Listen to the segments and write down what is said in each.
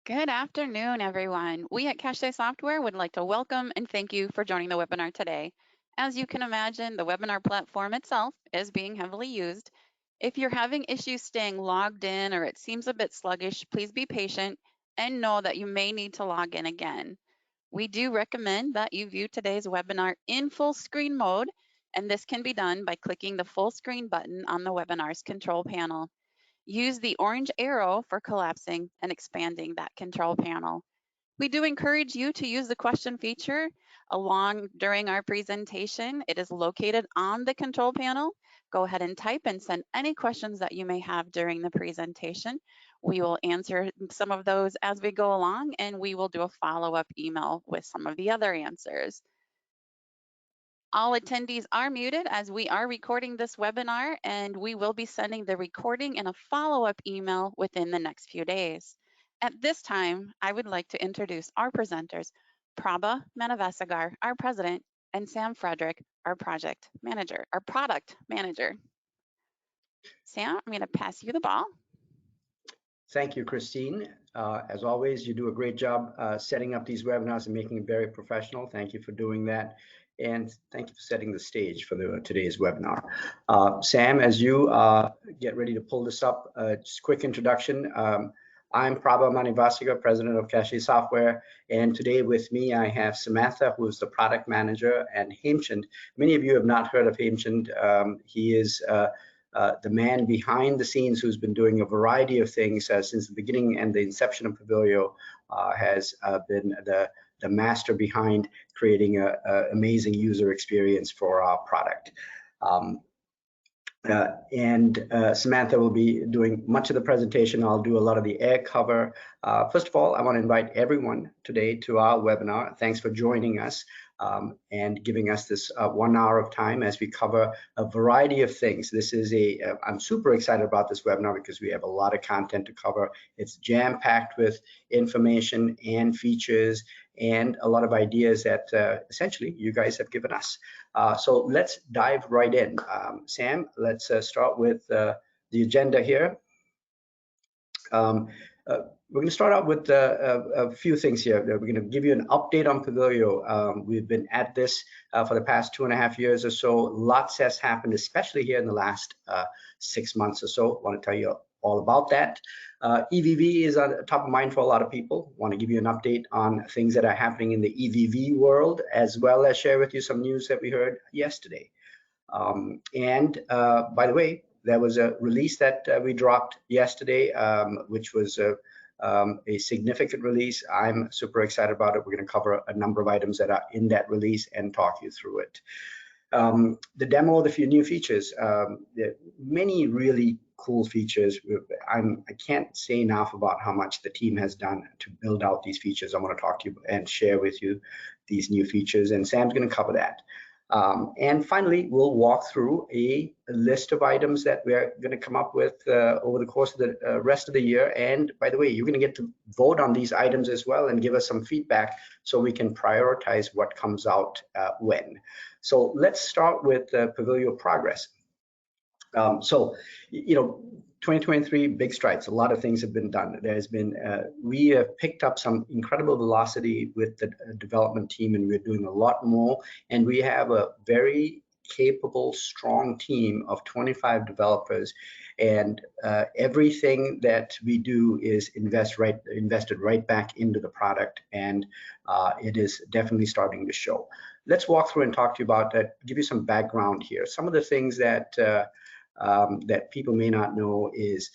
Good afternoon, everyone. We at Cache Software would like to welcome and thank you for joining the webinar today. As you can imagine, the webinar platform itself is being heavily used. If you're having issues staying logged in or it seems a bit sluggish, please be patient and know that you may need to log in again. We do recommend that you view today's webinar in full screen mode, and this can be done by clicking the full screen button on the webinar's control panel. Use the orange arrow for collapsing and expanding that control panel. We do encourage you to use the question feature along during our presentation. It is located on the control panel. Go ahead and type and send any questions that you may have during the presentation. We will answer some of those as we go along, and we will do a follow-up email with some of the other answers. All attendees are muted as we are recording this webinar, and we will be sending the recording in a follow-up email within the next few days. At this time, I would like to introduce our presenters, Prabha Manavasagar, our president, and Sam Frederick, our product manager. Sam, I'm going to pass you the ball. Thank you, Christine. As always, you do a great job setting up these webinars and making it very professional. Thank you for doing that. And thank you for setting the stage for today's webinar. Sam, as you get ready to pull this up, just quick introduction. I'm Prabha Manivasiga, president of Cache Software. And today with me, I have Samantha, who is the product manager, and Hemchand. Many of you have not heard of Hemchand. He is the man behind the scenes who's been doing a variety of things since the beginning and the inception of Pavillio, has been the master behind creating an amazing user experience for our product. Samantha will be doing much of the presentation. I'll do a lot of the air cover. First of all, I want to invite everyone today to our webinar. Thanks for joining us and giving us this 1 hour of time as we cover a variety of things. This is I'm super excited about this webinar because we have a lot of content to cover. It's jam-packed with information and features and a lot of ideas that essentially you guys have given us. So let's dive right in. Sam, let's start with the agenda here. We're going to start out with a few things here. We're going to give you an update on Pavillio. We've been at this for the past 2.5 years or so. Lots has happened, especially here in the last 6 months or so. I want to tell you all about that. EVV is on top of mind for a lot of people. I want to give you an update on things that are happening in the EVV world, as well as share with you some news that we heard yesterday. By the way, there was a release that we dropped yesterday, which was a significant release. I'm super excited about it. We're going to cover a number of items that are in that release and talk you through it. The demo of the few new features, many really cool features. I can't say enough about how much the team has done to build out these features. I want to talk to you and share with you these new features, and Sam's going to cover that. And finally, we'll walk through a list of items that we're going to come up with over the course of the rest of the year. And by the way, you're going to get to vote on these items as well and give us some feedback so we can prioritize what comes out when. So let's start with Pavillio progress. So, 2023, big strides. A lot of things have been done. There's been, we have picked up some incredible velocity with the development team, and we're doing a lot more. And we have a very capable, strong team of 25 developers. And everything that we do is invested right back into the product, and it is definitely starting to show. Let's walk through and talk to you about that, give you some background here. Some of the things that that people may not know is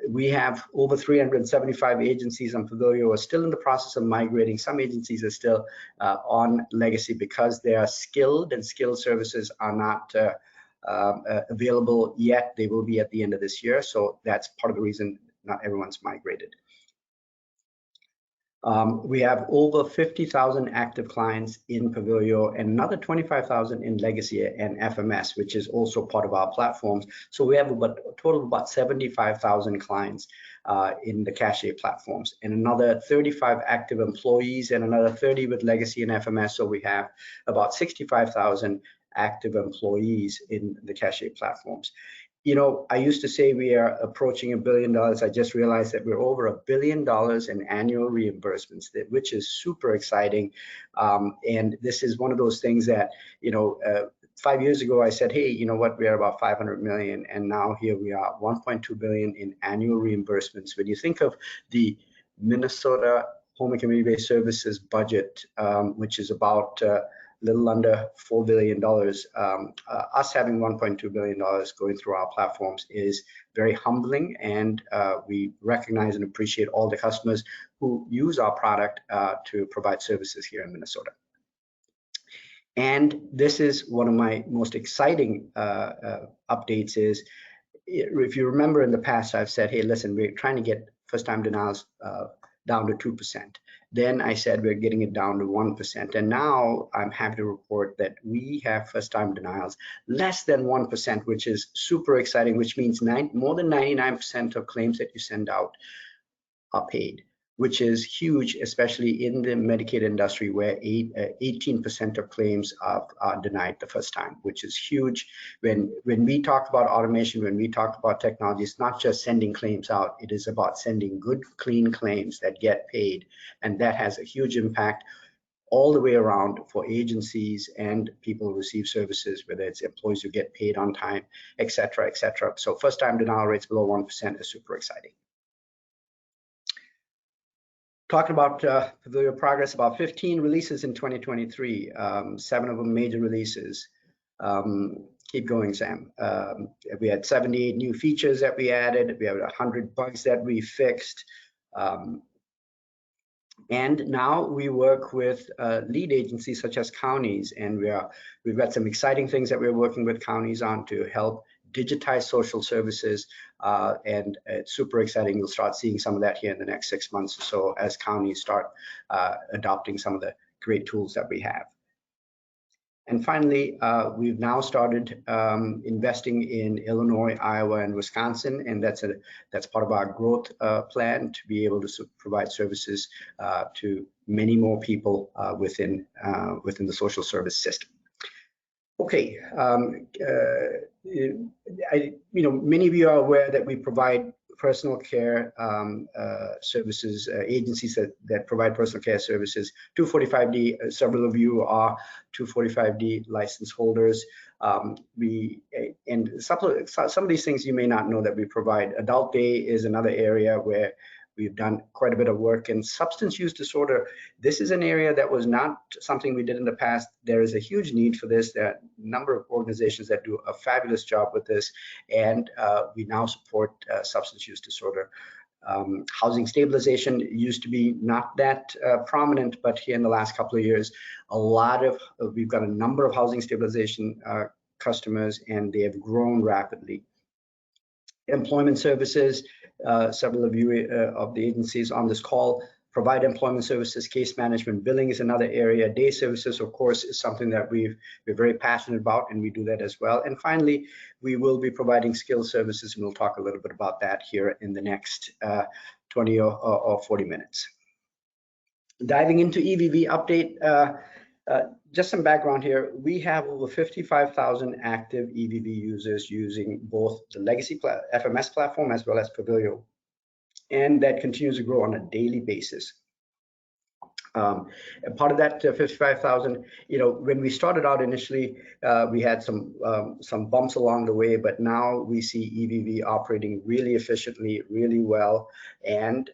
we have over 375 agencies on Pavillio are still in the process of migrating. Some agencies are still on legacy because they are skilled, and skilled services are not available yet. They will be at the end of this year. So that's part of the reason not everyone's migrated. We have over 50,000 active clients in Pavillio and another 25,000 in Legacy and FMS, which is also part of our platforms. So we have a total of about 75,000 clients in the Cache platforms, and another 35 active employees and another 30 with Legacy and FMS. So we have about 65,000 active employees in the Cache platforms. I used to say we are approaching $1 billion. I just realized that we're over $1 billion in annual reimbursements, which is super exciting. And this is one of those things that, 5 years ago, I said, hey, you know what, we're about 500 million. And now here we are, 1.2 billion in annual reimbursements. When you think of the Minnesota Home and Community-Based Services budget, which is about little under $4 billion. Us having $1.2 billion going through our platforms is very humbling, and we recognize and appreciate all the customers who use our product to provide services here in Minnesota. And this is one of my most exciting updates is, if you remember in the past, I've said, hey, listen, we're trying to get first-time denials down to 2%. Then I said we're getting it down to 1%. And now I'm happy to report that we have first-time denials less than 1%, which is super exciting, which means more than 99% of claims that you send out are paid, which is huge, especially in the Medicaid industry, where 18% of claims are denied the first time, which is huge. When we talk about automation, when we talk about technology, it's not just sending claims out, it is about sending good, clean claims that get paid. And that has a huge impact all the way around for agencies and people who receive services, whether it's employees who get paid on time, et cetera, et cetera. So first time denial rates below 1% is super exciting. Talking about Pavillio progress, about 15 releases in 2023, 7 of them major releases. Keep going, Sam. We had 78 new features that we added. We have 100 bugs that we fixed. And now we work with lead agencies such as counties, and we've got some exciting things that we're working with counties on to help digitize social services, and it's super exciting. You'll start seeing some of that here in the next 6 months or so as counties start adopting some of the great tools that we have. And finally, we've now started investing in Illinois, Iowa, and Wisconsin, and that's part of our growth plan to be able to provide services to many more people within the social service system. Okay, many of you are aware that we provide personal care services, agencies that provide personal care services, 245D. Several of you are 245D license holders. And some of these things you may not know that we provide. Adult day is another area where we've done quite a bit of work. In substance use disorder, this is an area that was not something we did in the past. There is a huge need for this. There are a number of organizations that do a fabulous job with this, and we now support substance use disorder. Housing stabilization used to be not that prominent, but here in the last couple of years, we've got a number of housing stabilization customers, and they have grown rapidly. Employment services, several of you of the agencies on this call provide employment services. Case management, billing is another area. Day services, of course, is something that we're very passionate about, and we do that as well. And finally, we will be providing skill services, and we'll talk a little bit about that here in the next 20 or 40 minutes. Diving into EVV update, just some background here. We have over 55,000 active EVV users using both the legacy FMS platform as well as Pavillio, and that continues to grow on a daily basis. And part of that 55,000, when we started out initially, we had some bumps along the way, but now we see EVV operating really efficiently, really well, and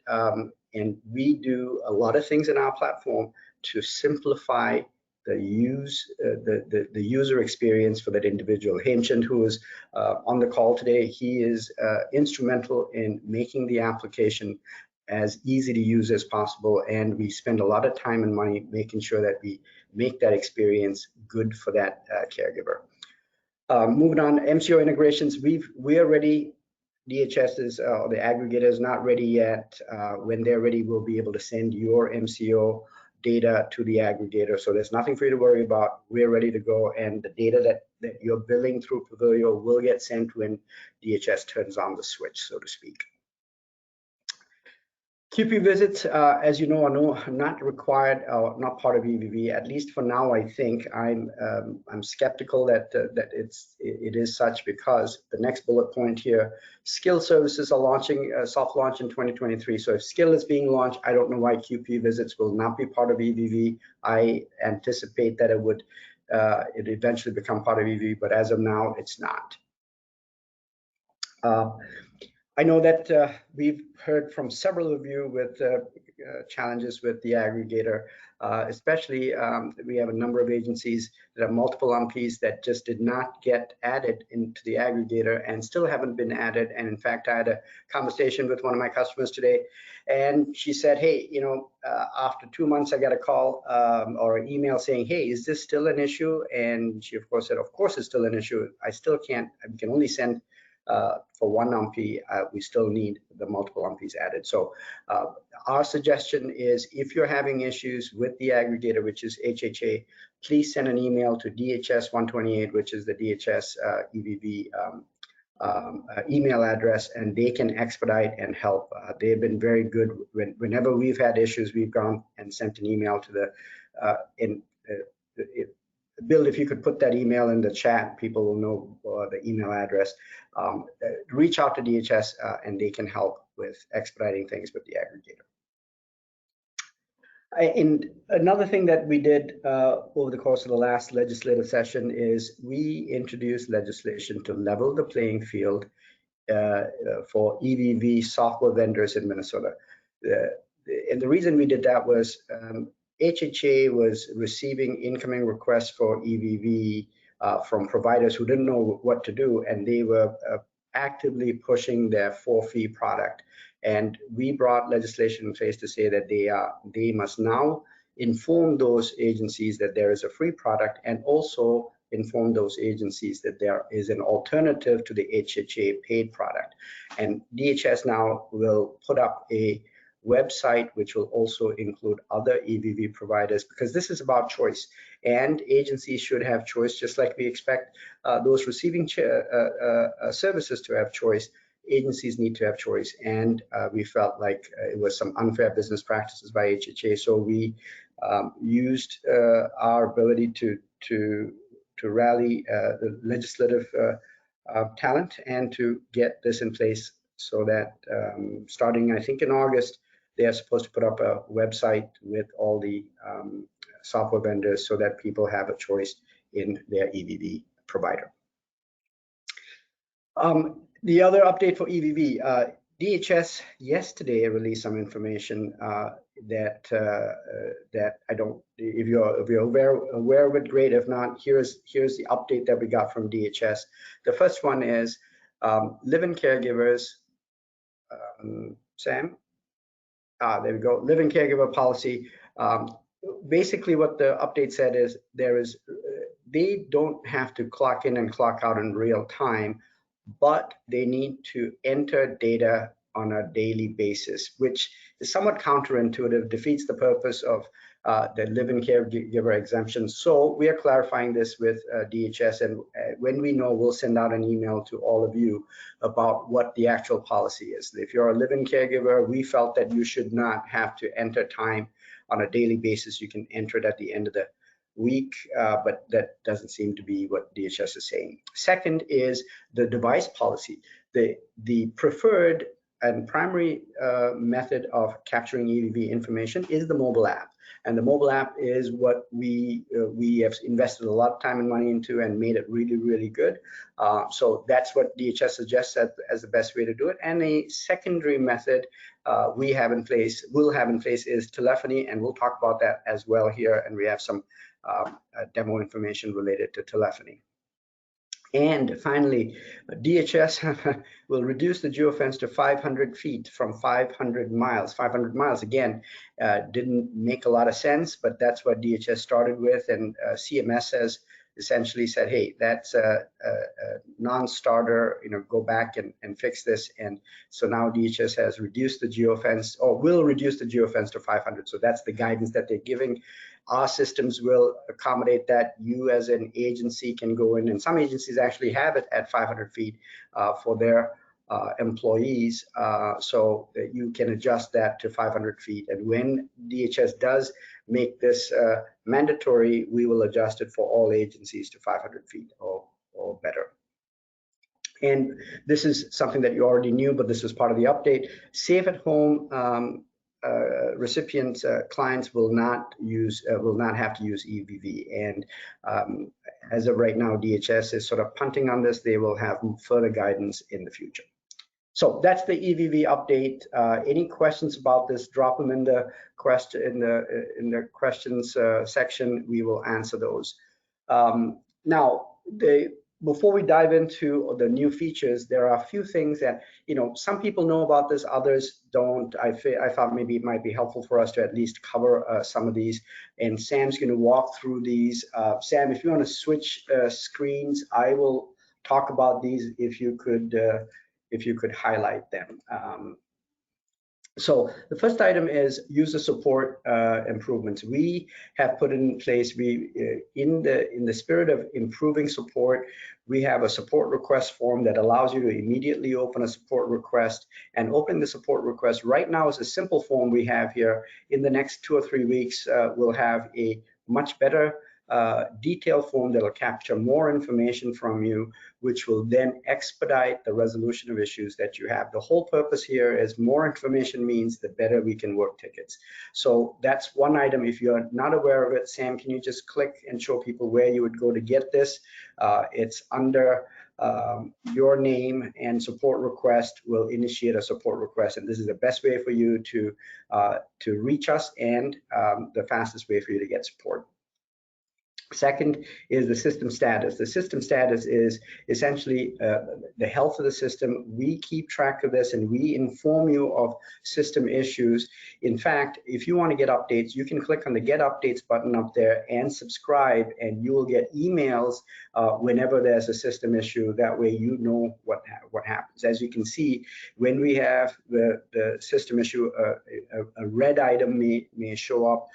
we do a lot of things in our platform to simplify the user experience for that individual. Hemchand, who is on the call today, he is instrumental in making the application as easy to use as possible, and we spend a lot of time and money making sure that we make that experience good for that caregiver. Moving on, MCO integrations, we are ready. DHS is, the aggregator is not ready yet. When they're ready, we'll be able to send your MCO data to the aggregator. So there's nothing for you to worry about. We're ready to go, and the data that you're billing through Pavillio will get sent when DHS turns on the switch, so to speak. QP visits, as you know, are not required or not part of EVV. At least for now, I think I'm skeptical that it is such, because the next bullet point here, skill services are launching soft launch in 2023. So if skill is being launched, I don't know why QP visits will not be part of EVV. I anticipate that it eventually become part of EVV, but as of now, it's not. I know that we've heard from several of you with challenges with the aggregator, especially we have a number of agencies that have multiple MPs that just did not get added into the aggregator and still haven't been added. And in fact, I had a conversation with one of my customers today, and she said, hey, after 2 months, I got a call or an email saying, hey, is this still an issue? And she, of course, said, of course, it's still an issue. I can only send for one MP, we still need the multiple MPs added. So our suggestion is, if you're having issues with the aggregator, which is HHA, please send an email to DHS 128, which is the DHS EVV email address, and they can expedite and help. They've been very good. Whenever we've had issues, we've gone and sent an email to the Bill, if you could put that email in the chat, people will know the email address. Reach out to DHS and they can help with expediting things with the aggregator. And another thing that we did over the course of the last legislative session is we introduced legislation to level the playing field for EVV software vendors in Minnesota. And the reason we did that was HHA was receiving incoming requests for EVV from providers who didn't know what to do, and they were actively pushing their for-fee product. And we brought legislation in place to say that they must now inform those agencies that there is a free product, and also inform those agencies that there is an alternative to the HHA paid product. And DHS now will put up a website which will also include other EVV providers, because this is about choice, and agencies should have choice, just like we expect those receiving services to have choice. Agencies need to have choice, and we felt like it was some unfair business practices by HHA, so we used our ability to rally the legislative talent and to get this in place, so that starting, I think, in August, they are supposed to put up a website with all the software vendors so that people have a choice in their EVV provider. The other update for EVV, DHS yesterday released some information that I don't, if you're aware of it, great. If not, here's the update that we got from DHS. The first one is live-in caregivers. Sam? There we go. Live-in caregiver policy. Basically, what the update said is they don't have to clock in and clock out in real time, but they need to enter data on a daily basis, which is somewhat counterintuitive, defeats the purpose of the live-in caregiver exemption. So we are clarifying this with DHS, and when we know, we'll send out an email to all of you about what the actual policy is. If you're a live-in caregiver, we felt that you should not have to enter time on a daily basis. You can enter it at the end of the week, but that doesn't seem to be what DHS is saying. Second is the device policy. The preferred and primary method of capturing EVV information is the mobile app. And the mobile app is what we have invested a lot of time and money into and made it really, really good. So that's what DHS suggests as the best way to do it. And a secondary method we'll have in place is telephony, and we'll talk about that as well here. And we have some demo information related to telephony. And finally, DHS will reduce the geofence to 500 feet from 500 miles. 500 miles, again, didn't make a lot of sense, but that's what DHS started with. And CMS has essentially said, hey, that's a non-starter, go back and fix this. And so now DHS has reduced the geofence, or will reduce the geofence to 500. So that's the guidance that they're giving. Our systems will accommodate that. You as an agency can go in, and some agencies actually have it at 500 feet for their employees, so that you can adjust that to 500 feet. And when DHS does make this mandatory, we will adjust it for all agencies to 500 feet or better. And this is something that you already knew, but this was part of the update. Safe at home recipients, clients will not have to use EVV. And as of right now, DHS is sort of punting on this. They will have further guidance in the future. So that's the EVV update. Any questions about this? Drop them in the questions section. We will answer those. Now, before we dive into the new features, there are a few things that, some people know about this, others don't. I thought maybe it might be helpful for us to at least cover some of these. And Sam's going to walk through these. Sam, if you want to switch screens, I will talk about these if you could highlight them. So the first item is user support improvements. We have put in place, in the spirit of improving support, we have a support request form that allows you to immediately open a support request. And opening the support request right now is a simple form we have here. In the next 2 or 3 weeks, we'll have a much better detailed form that will capture more information from you, which will then expedite the resolution of issues that you have. The whole purpose here is more information means the better we can work tickets. So that's one item. If you're not aware of it, Sam, can you just click and show people where you would go to get this? It's under your name, and support request will initiate a support request. And this is the best way for you to reach us, and the fastest way for you to get support. Second is the system status. The system status is essentially the health of the system. We keep track of this and we inform you of system issues. In fact, if you want to get updates, you can click on the Get Updates button up there and subscribe, and you will get emails whenever there's a system issue. That way you know what happens. As you can see, when we have the system issue, a red item may show up,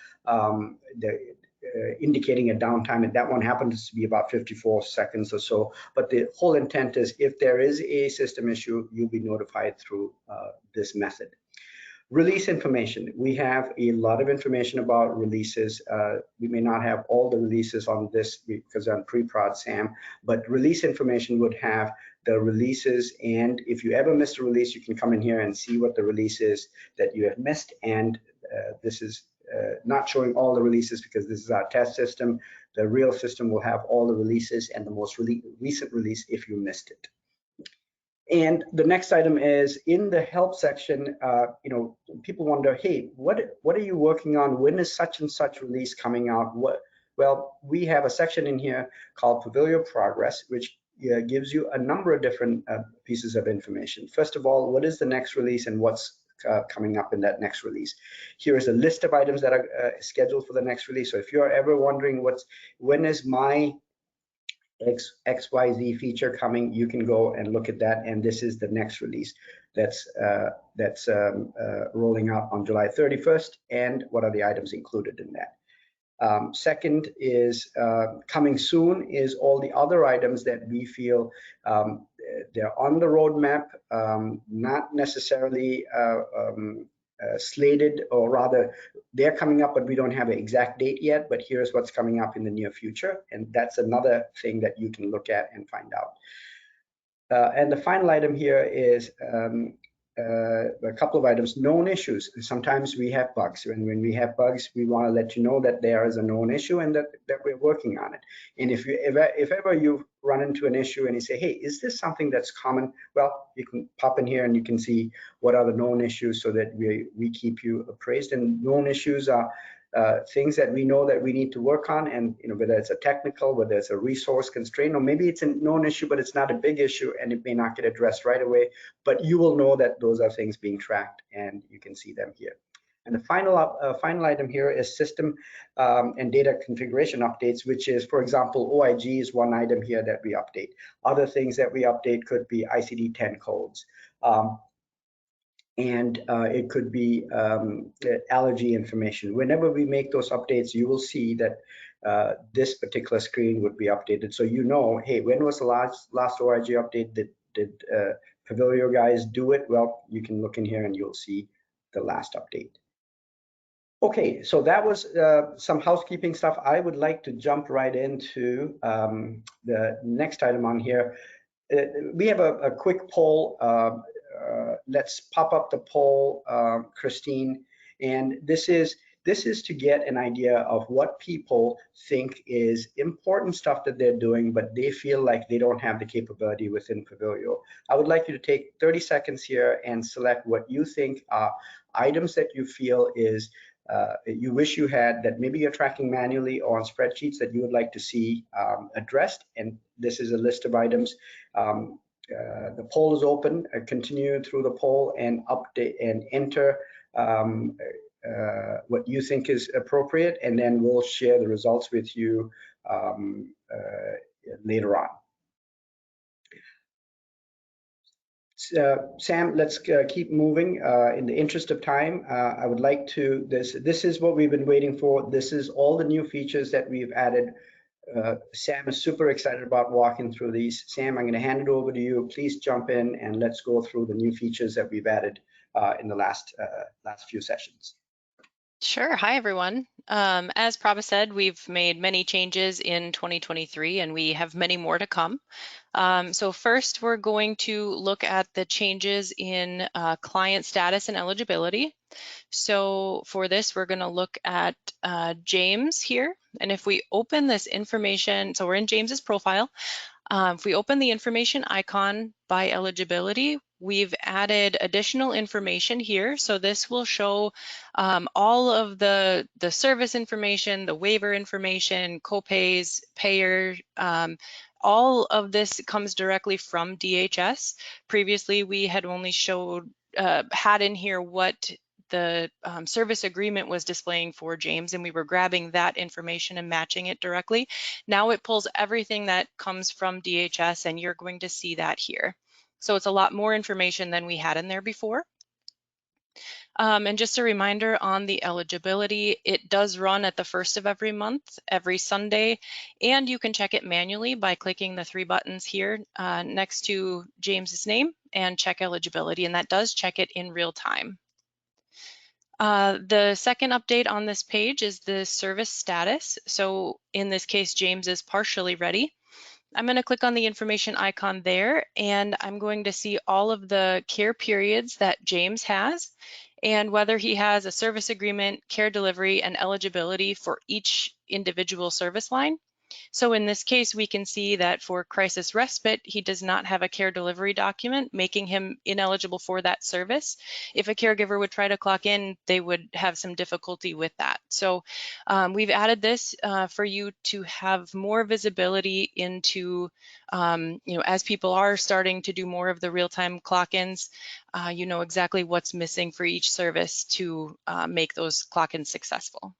indicating a downtime, and that one happens to be about 54 seconds or so. But the whole intent is, if there is a system issue, you'll be notified through this method. Release information. We have a lot of information about releases. We may not have all the releases on this because I'm pre-prod, Sam, but release information would have the releases, and if you ever missed a release, you can come in here and see what the release is that you have missed. And this is not showing all the releases because this is our test system. The real system will have all the releases and the most recent release if you missed it. And the next item is in the help section. People wonder, hey, what are you working on? When is such and such release coming out? Well, we have a section in here called Pavillio Progress, which gives you a number of different pieces of information. First of all, what is the next release and what's coming up in that next release. Here is a list of items that are scheduled for the next release. So if you're ever wondering when is my XYZ feature coming, you can go and look at that, and this is the next release that's rolling out on July 31st, and what are the items included in that. Second is coming soon is all the other items that we feel they're on the roadmap, not necessarily slated, or rather they're coming up, but we don't have an exact date yet. But here's what's coming up in the near future, and that's another thing that you can look at and find out. And the final item here is a couple of items. Known issues. Sometimes we have bugs, and when we have bugs, we want to let you know that there is a known issue and that we're working on it. And if ever you run into an issue and you say, hey, is this something that's common? Well, you can pop in here and you can see what are the known issues so that we keep you appraised. And known issues are things that we know that we need to work on, and whether it's a technical, whether it's a resource constraint, or maybe it's a known issue but it's not a big issue and it may not get addressed right away, but you will know that those are things being tracked and you can see them here. And the final item here is system and data configuration updates, which is, for example, OIG is one item here that we update. Other things that we update could be ICD-10 codes. And it could be allergy information. Whenever we make those updates, you will see that this particular screen would be updated. So hey, when was the last OIG update? Did Pavillio guys do it, well, you can look in here and you'll see the last update. Okay, so that was some housekeeping stuff. I would like to jump right into the next item on here. We have a quick poll. Let's pop up the poll, Christine. And this is to get an idea of what people think is important stuff that they're doing, but they feel like they don't have the capability within Pavillio. I would like you to take 30 seconds here and select what you think are items that you feel is you wish you had, that maybe you're tracking manually or on spreadsheets that you would like to see addressed. And this is a list of items. The poll is open. Continue through the poll and update and enter what you think is appropriate, and then we'll share the results with you later on. Sam, let's keep moving. In the interest of time, I would like to, this is what we've been waiting for. This is all the new features that we've added. Sam is super excited about walking through these. Sam, I'm going to hand it over to you. Please jump in and let's go through the new features that we've added in the last few sessions. Sure. Hi, everyone. As Prabha said, we've made many changes in 2023, and we have many more to come. So first, we're going to look at the changes in client status and eligibility. So for this, we're going to look at James here. And if we open this information, so we're in James's profile. If we open the information icon by eligibility, we've added additional information here. So this will show all of the service information, the waiver information, copays, payer, all of this comes directly from DHS. Previously, we had only had in here what the service agreement was displaying for James, and we were grabbing that information and matching it directly. Now it pulls everything that comes from DHS, and you're going to see that here. So it's a lot more information than we had in there before. And just a reminder on the eligibility, it does run at the first of every month, every Sunday, and you can check it manually by clicking the 3 buttons here next to James's name and check eligibility, and that does check it in real time. The second update on this page is the service status. So in this case, James is partially ready. I'm going to click on the information icon there, and I'm going to see all of the care periods that James has and whether he has a service agreement, care delivery, and eligibility for each individual service line. So in this case, we can see that for crisis respite, he does not have a care delivery document, making him ineligible for that service. If a caregiver would try to clock in, they would have some difficulty with that. So we've added this for you to have more visibility into, as people are starting to do more of the real-time clock-ins, you know exactly what's missing for each service to make those clock-ins successful.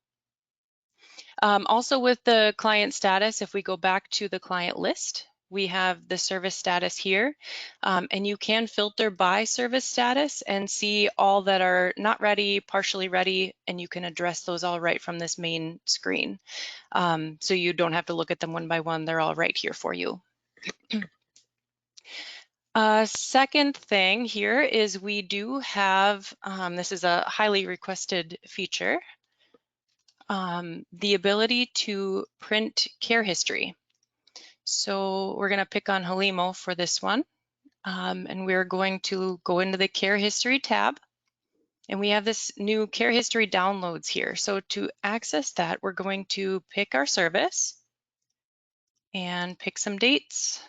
Also with the client status, if we go back to the client list, we have the service status here, and you can filter by service status and see all that are not ready, partially ready, and you can address those all right from this main screen. So you don't have to look at them one by one, they're all right here for you. Second thing here is we do have, this is a highly requested feature, the ability to print care history. So we're going to pick on Halimo for this one, and we're going to go into the care history tab, and we have this new care history downloads here. So to access that, we're going to pick our service and pick some dates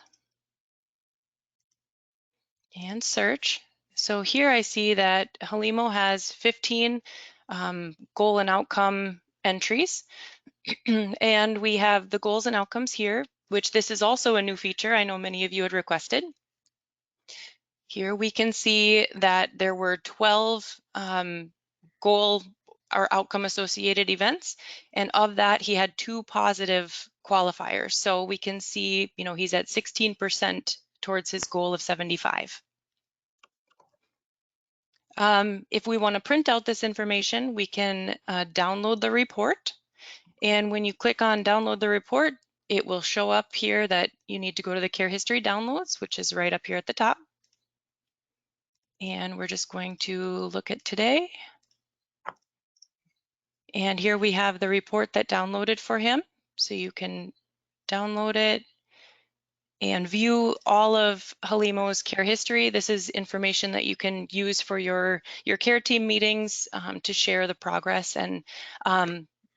and search. So here I see that Halimo has 15 goal and outcome entries. And we have the goals and outcomes here, which this is also a new feature I know many of you had requested. Here we can see that there were 12 goal or outcome associated events, and of that he had 2 positive qualifiers. So we can see, he's at 16% towards his goal of 75. If we want to print out this information, we can download the report. And when you click on download the report, it will show up here that you need to go to the care history downloads, which is right up here at the top. And we're just going to look at today. And here we have the report that downloaded for him. So you can download it and view all of Halimo's care history. This is information that you can use for your care team meetings to share the progress and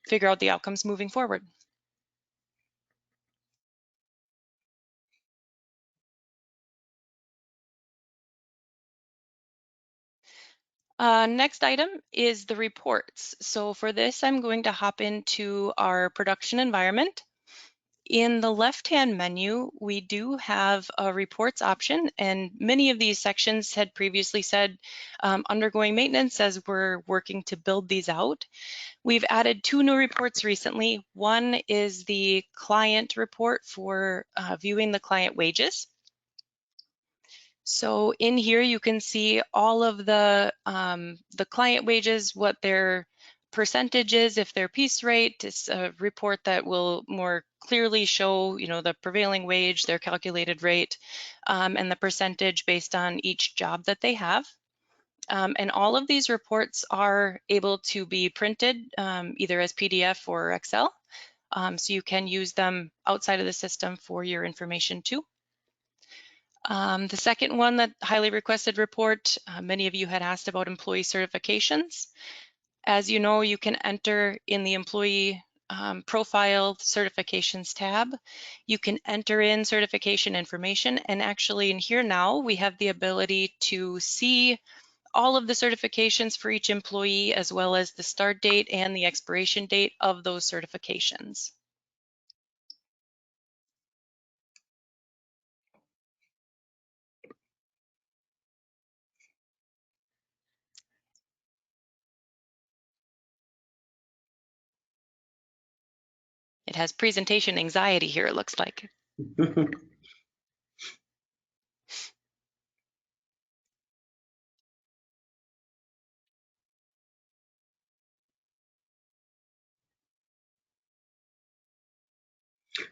figure out the outcomes moving forward. Next item is the reports. So for this, I'm going to hop into our production environment. In the left-hand menu, we do have a reports option, and many of these sections had previously said undergoing maintenance as we're working to build these out. We've added 2 new reports recently. One is the client report for viewing the client wages. So in here, you can see all of the client wages, what their percentage is, if their piece rate. It's a report that will more clearly show, the prevailing wage, their calculated rate, and the percentage based on each job that they have. And all of these reports are able to be printed either as PDF or Excel. So you can use them outside of the system for your information too. The second one, that highly requested report, many of you had asked about employee certifications. As you know, you can enter in the employee profile certifications tab. You can enter in certification information, and actually in here now, we have the ability to see all of the certifications for each employee, as well as the start date and the expiration date of those certifications. It has presentation anxiety here, it looks like.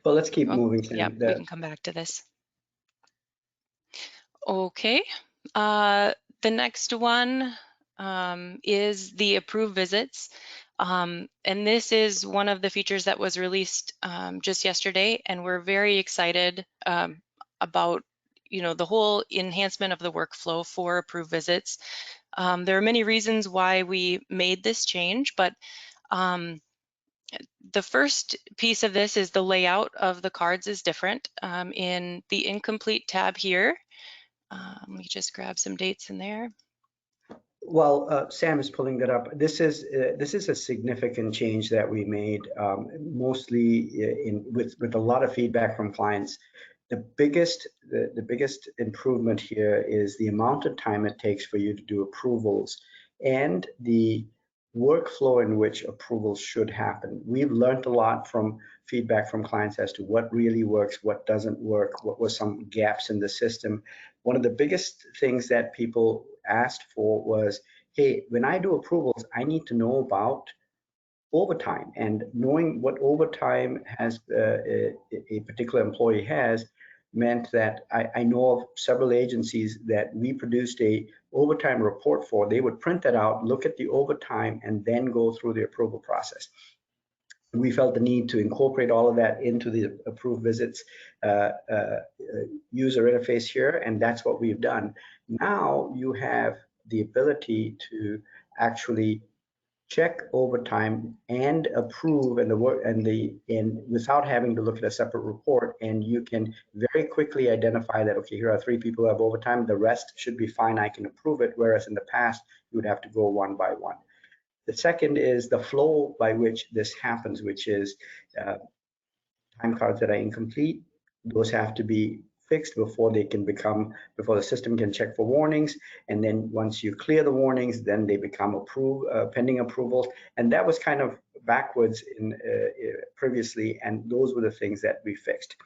Well, let's keep moving, Sam. Yeah, we can come back to this. Okay, the next one is the approved visits. And this is one of the features that was released just yesterday, and we're very excited about the whole enhancement of the workflow for approved visits. There are many reasons why we made this change, but the first piece of this is the layout of the cards is different. In the incomplete tab here, let me just grab some dates in there. Well, Sam is pulling that up. This is a significant change that we made, mostly with a lot of feedback from clients. The biggest improvement here is the amount of time it takes for you to do approvals and the workflow in which approvals should happen. We've learned a lot from feedback from clients as to what really works, what doesn't work, what were some gaps in the system. One of the biggest things that people asked for was, hey, when I do approvals, I need to know about overtime, and knowing what overtime has a particular employee has meant that I know of several agencies that we produced a overtime report for. They would print that out, look at the overtime, and then go through the approval process. We felt the need to incorporate all of that into the approved visits user interface here, and that's what we've done. Now you have the ability to actually check overtime and approve and the work and without having to look at a separate report, and you can very quickly identify that, okay, here are 3 people who have overtime, the rest should be fine, I can approve it, whereas in the past you would have to go one by one. The second is the flow by which this happens, which is time cards that are incomplete. Those have to be fixed before the system can check for warnings. And then once you clear the warnings, then they become pending approvals. And that was kind of backwards previously, and those were the things that we fixed.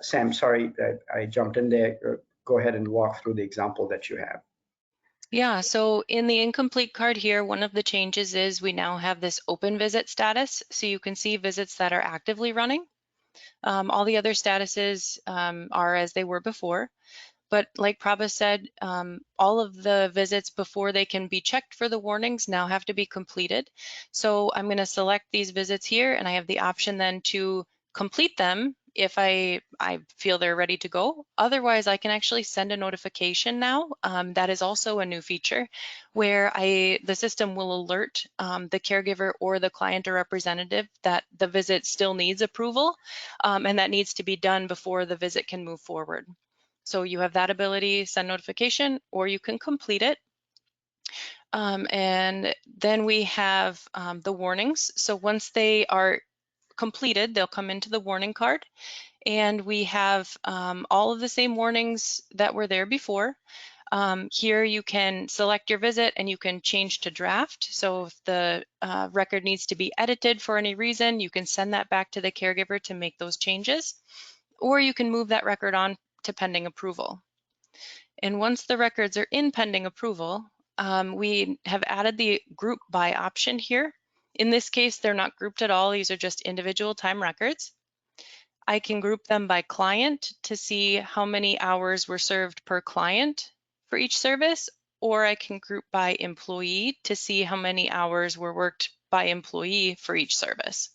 Sam, sorry, I jumped in there. Go ahead and walk through the example that you have. Yeah, so in the incomplete card here, one of the changes is we now have this open visit status. So you can see visits that are actively running. All the other statuses are as they were before. But like Prabha said, all of the visits before they can be checked for the warnings now have to be completed. So I'm going to select these visits here, and I have the option then to complete them if I feel they're ready to go. Otherwise, I can actually send a notification now. That is also a new feature where the system will alert the caregiver or the client or representative that the visit still needs approval, and that needs to be done before the visit can move forward. So you have that ability, send notification, or you can complete it. And then we have the warnings. So once they are completed, they'll come into the warning card. And we have all of the same warnings that were there before. Here you can select your visit and you can change to draft. So if the record needs to be edited for any reason, you can send that back to the caregiver to make those changes. Or you can move that record on to pending approval. And once the records are in pending approval, we have added the group by option here. In this case, they're not grouped at all. These are just individual time records. I can group them by client to see how many hours were served per client for each service, or I can group by employee to see how many hours were worked by employee for each service.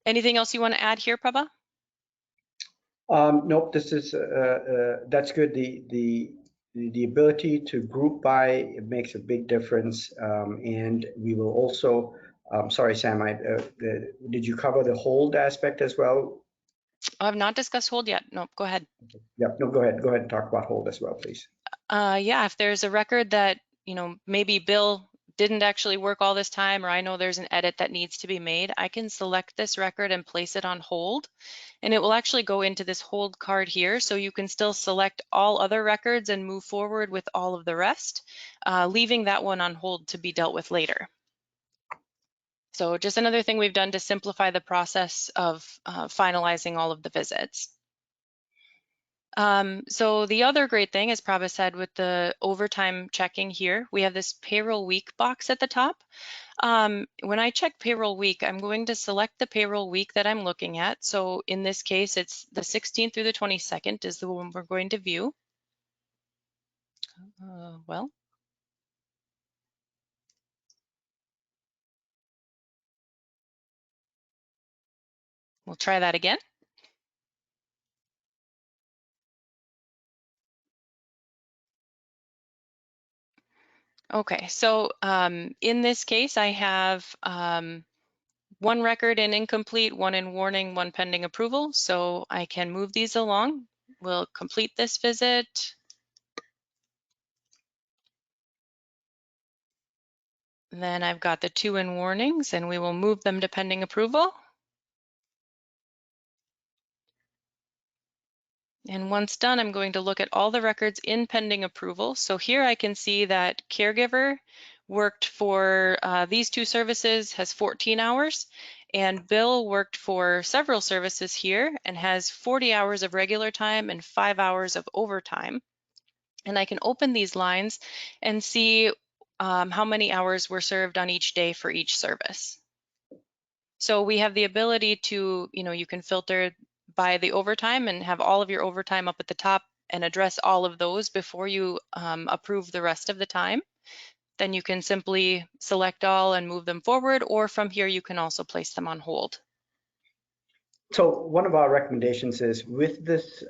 Anything else you want to add here, Prabha? Nope, this is that's good. The ability to group by, it makes a big difference, and we will also. Sorry, Sam. Did you cover the hold aspect as well? I've not discussed hold yet. No, go ahead. Yep. No, go ahead. Go ahead and talk about hold as well, please. Yeah, if there's a record that, maybe Bill didn't actually work all this time, or I know there's an edit that needs to be made, I can select this record and place it on hold. And it will actually go into this hold card here. So you can still select all other records and move forward with all of the rest, leaving that one on hold to be dealt with later. So just another thing we've done to simplify the process of finalizing all of the visits. So the other great thing, as Prabha said, with the overtime checking here, we have this payroll week box at the top. When I check payroll week, I'm going to select the payroll week that I'm looking at. So in this case, it's the 16th through the 22nd is the one we're going to view. Well, we'll try that again. Okay, so in this case, I have one record in incomplete, one in warning, one pending approval. So I can move these along. We'll complete this visit. Then I've got the 2 in warnings, and we will move them to pending approval. And once done, I'm going to look at all the records in pending approval. So here I can see that caregiver worked for these 2 services, has 14 hours, and Bill worked for several services here and has 40 hours of regular time and 5 hours of overtime. And I can open these lines and see how many hours were served on each day for each service. So we have the ability to, you can filter by the overtime and have all of your overtime up at the top and address all of those before you approve the rest of the time. Then you can simply select all and move them forward, or from here you can also place them on hold. So one of our recommendations is, with this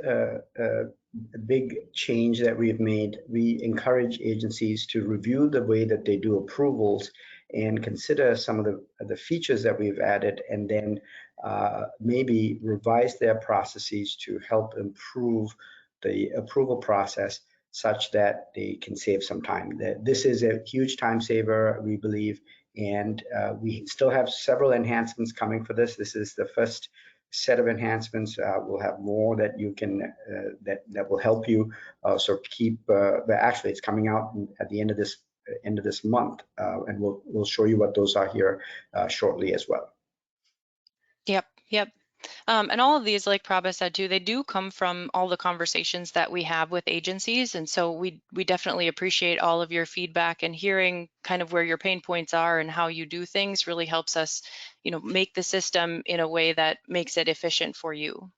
big change that we've made, we encourage agencies to review the way that they do approvals and consider some of the features that we've added, and then maybe revise their processes to help improve the approval process such that they can save some time. This is a huge time saver, we believe, and we still have several enhancements coming for this. This is the first set of enhancements. We'll have more that you can that will help you. So keep. But actually, it's coming out at the end of this month, and we'll show you what those are here shortly as well. Yep. And all of these, like Prabha said too, they do come from all the conversations that we have with agencies. And so we definitely appreciate all of your feedback, and hearing kind of where your pain points are and how you do things really helps us, make the system in a way that makes it efficient for you.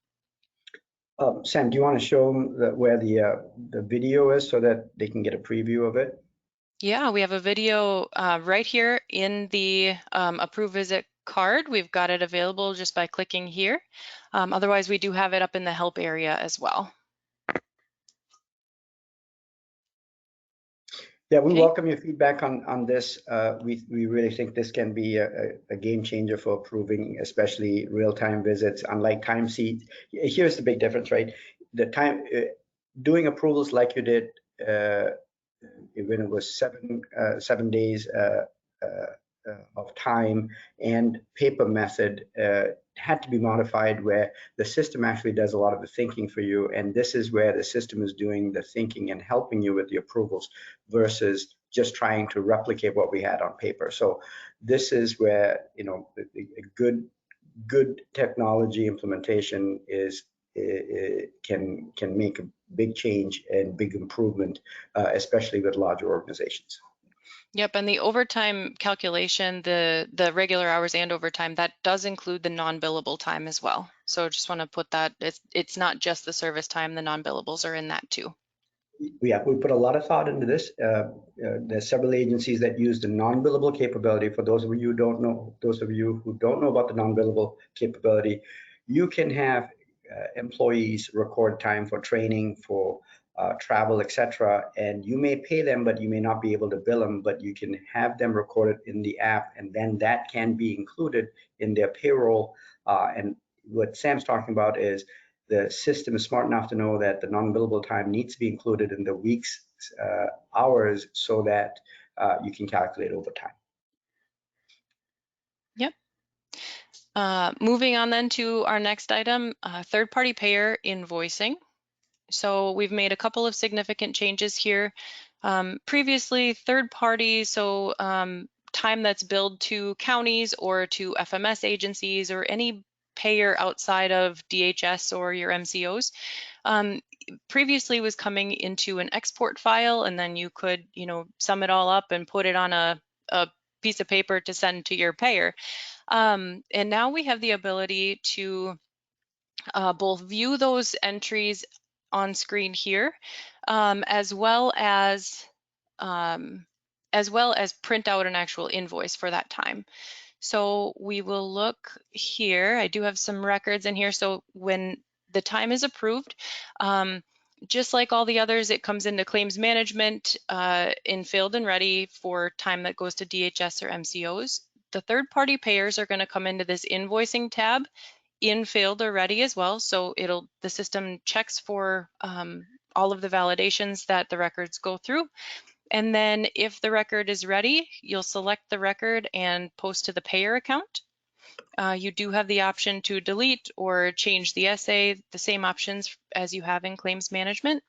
Sam, do you want to show them where the video is so that they can get a preview of it? Yeah, we have a video right here in the Approve Visit card. We've got it available just by clicking here. Otherwise, we do have it up in the help area as well. Yeah, we Okay. welcome your feedback on this. We really think this can be a game changer for approving, especially real-time visits. Unlike time sheet, here's the big difference, right? The time doing approvals like you did when it was 7 days of time and paper method had to be modified where the system actually does a lot of the thinking for you, and this is where the system is doing the thinking and helping you with the approvals versus just trying to replicate what we had on paper. So this is where, you know, a good technology implementation is can make a big change and big improvement, especially with larger organizations. Yep, and the overtime calculation, the regular hours and overtime, that does include the non-billable time as well. So just want to put that, it's not just the service time, the non-billables are in that too. Yeah, we put a lot of thought into this. There's several agencies that use the non-billable capability. For those of you who don't know, about the non-billable capability, you can have employees record time for training, for travel, etc. And you may pay them, but you may not be able to bill them, but you can have them recorded in the app, and then that can be included in their payroll. And what Sam's talking about is the system is smart enough to know that the non-billable time needs to be included in the week's hours so that you can calculate overtime. Yep. Moving on then to our next item, third-party payer invoicing. So we've made a couple of significant changes here. Previously, third-party, so time that's billed to counties or to FMS agencies or any payer outside of DHS or your MCOs, previously was coming into an export file, and then you could, you know, sum it all up and put it on a piece of paper to send to your payer. And now we have the ability to both view those entries on screen here, as well as print out an actual invoice for that time. So we will look here. I do have some records in here. So when the time is approved, just like all the others, it comes into claims management in Filled and Ready for time that goes to DHS or MCOs. The third-party payers are going to come into this invoicing tab in Filled or Ready as well. So the system checks for all of the validations that the records go through. And then if the record is ready, you'll select the record and post to the payer account. You do have the option to delete or change the essay, the same options as you have in claims management.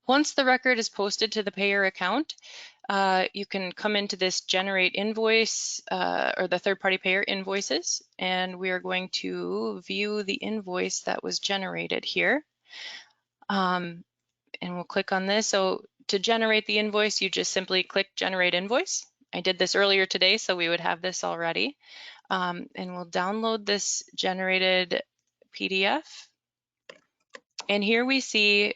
Once the record is posted to the payer account, you can come into this generate invoice or the third-party payer invoices, and we are going to view the invoice that was generated here. And we'll click on this. So to generate the invoice, you just simply click generate invoice. I did this earlier today, so we would have this already. And we'll download this generated PDF. And here we see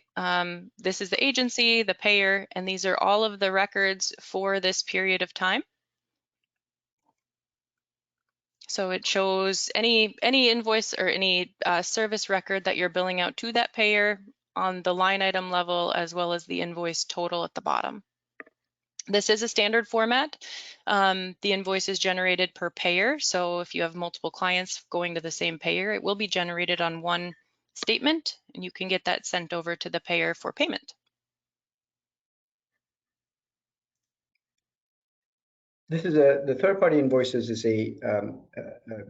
this is the agency, the payer, and these are all of the records for this period of time. So it shows any invoice or any service record that you're billing out to that payer on the line item level, as well as the invoice total at the bottom. This is a standard format. The invoice is generated per payer. So if you have multiple clients going to the same payer, it will be generated on one statement, and you can get that sent over to the payer for payment. This is the third-party invoices is a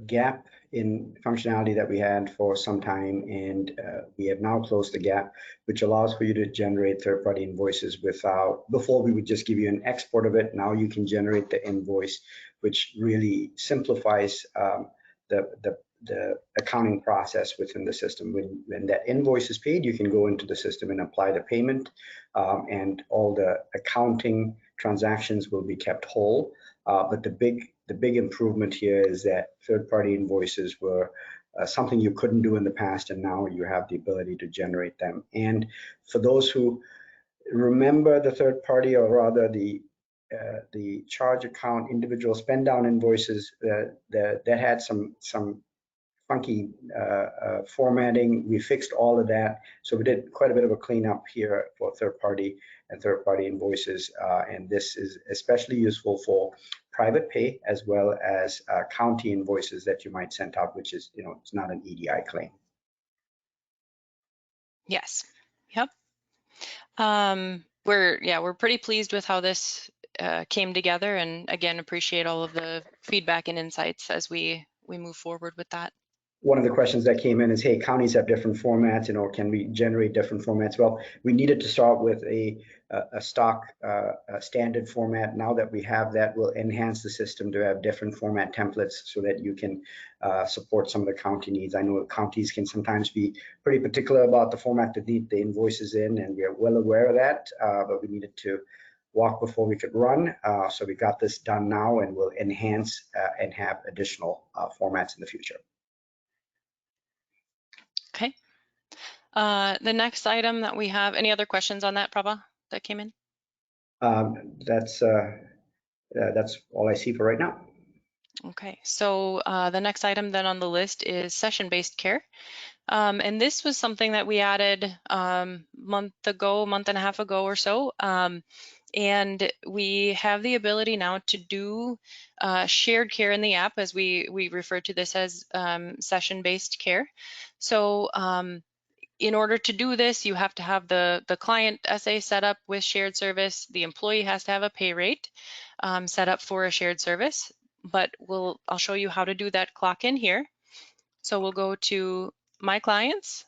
gap in functionality that we had for some time, and we have now closed the gap, which allows for you to generate third-party invoices before we would just give you an export of it. Now you can generate the invoice, which really simplifies the accounting process within the system. When that invoice is paid, you can go into the system and apply the payment, and all the accounting transactions will be kept whole. But the big improvement here is that third-party invoices were something you couldn't do in the past, and now you have the ability to generate them. And for those who remember the third party, or rather the charge account individual spend down invoices that had some funky formatting, we fixed all of that. So we did quite a bit of a cleanup here for third party invoices, and this is especially useful for private pay as well as county invoices that you might send out, which is, it's not an EDI claim. Yes. Yep. We're pretty pleased with how this came together, and again, appreciate all of the feedback and insights as we move forward with that. One of the questions that came in is, hey, counties have different formats, can we generate different formats? Well, we needed to start with a stock standard format. Now that we have that, we'll enhance the system to have different format templates so that you can support some of the county needs. I know counties can sometimes be pretty particular about the format that need the invoices in, and we are well aware of that, but we needed to walk before we could run. So we got this done now, and we'll enhance and have additional formats in the future. Okay. The next item that we have, any other questions on that, Prabha, that came in? That's all I see for right now. Okay, so the next item then on the list is session-based care. And this was something that we added month and a half ago or so. And we have the ability now to do shared care in the app, as we refer to this as session-based care. So in order to do this, you have to have the client SA set up with shared service. The employee has to have a pay rate set up for a shared service. But I'll show you how to do that clock in here. So we'll go to My Clients.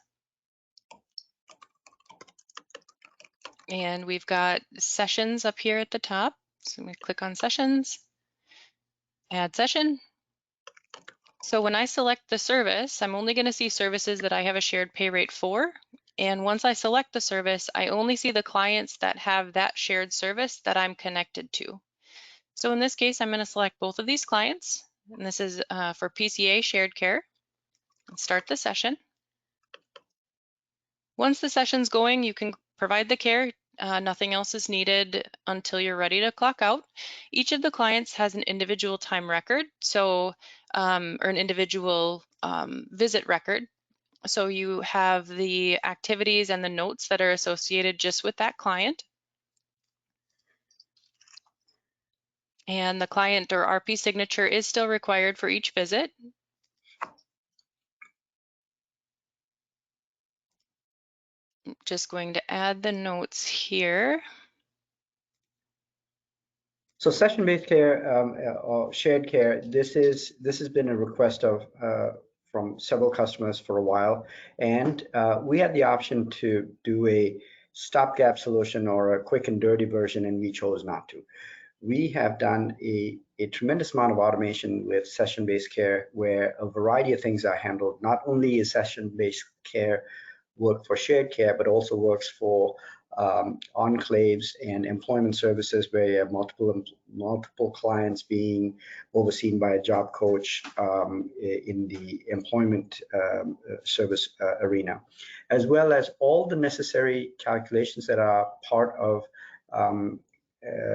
And we've got sessions up here at the top. So I'm going to click on sessions, add session. So when I select the service, I'm only going to see services that I have a shared pay rate for. And once I select the service, I only see the clients that have that shared service that I'm connected to. So in this case, I'm going to select both of these clients. And this is for PCA shared care. Let's start the session. Once the session's going, you can provide the care. Nothing else is needed until you're ready to clock out. Each of the clients has an individual time record, or an individual visit record. So you have the activities and the notes that are associated just with that client. And the client or RP signature is still required for each visit. I'm just going to add the notes here. So session-based care or shared care, this has been a request from several customers for a while, and we had the option to do a stopgap solution or a quick and dirty version, and we chose not to. We have done a tremendous amount of automation with session-based care, where a variety of things are handled. Not only is session-based care work for shared care, but also works for enclaves and employment services, where you have multiple clients being overseen by a job coach in the employment service arena, as well as all the necessary calculations that are part of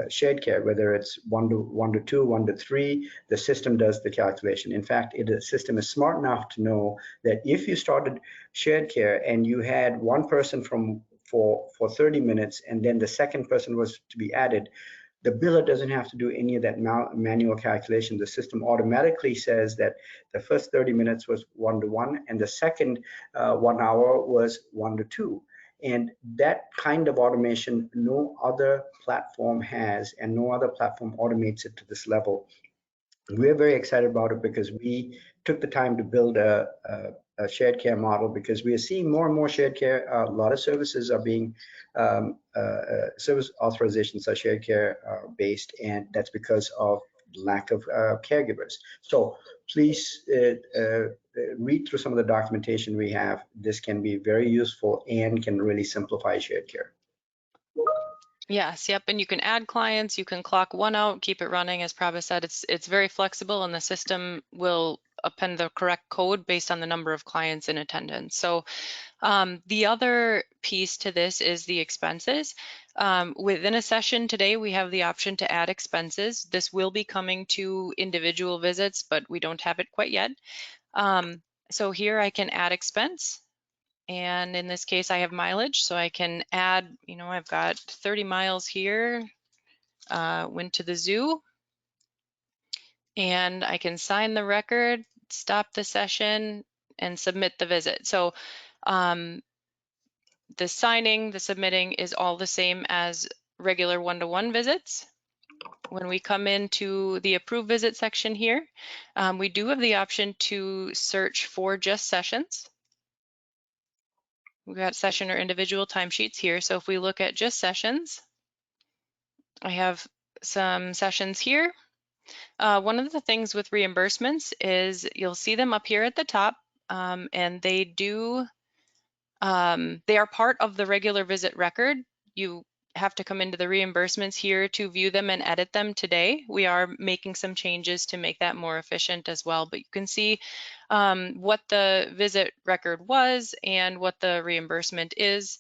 shared care, whether it's 1 to 2, 1 to 3, the system does the calculation. In fact, the system is smart enough to know that if you started shared care and you had one person for 30 minutes, and then the second person was to be added, the biller doesn't have to do any of that manual calculation. The system automatically says that the first 30 minutes was 1 to 1, and the second 1 hour was 1 to 2. And that kind of automation no other platform has, and no other platform automates it to this level. We're very excited about it because we took the time to build a shared care model, because we are seeing more and more shared care. A lot of services are being, service authorizations are shared care based, and that's because of lack of caregivers. So please read through some of the documentation we have. This can be very useful and can really simplify shared care. Yes, yep, and you can add clients, you can clock one out, keep it running. As Prabha said, it's very flexible, and the system will append the correct code based on the number of clients in attendance. So the other piece to this is the expenses. Within a session today, we have the option to add expenses. This will be coming to individual visits, but we don't have it quite yet. So here I can add expense. And in this case, I have mileage, so I can add, I've got 30 miles here, went to the zoo, and I can sign the record, stop the session, and submit the visit. So the signing, the submitting is all the same as regular one-to-one visits. When we come into the approved visit section here, we do have the option to search for just sessions. We've got session or individual timesheets here. So if we look at just sessions, I have some sessions here. One of the things with reimbursements is you'll see them up here at the top, and they are part of the regular visit record. You have to come into the reimbursements here to view them and edit them today. We are making some changes to make that more efficient as well, but you can see what the visit record was and what the reimbursement is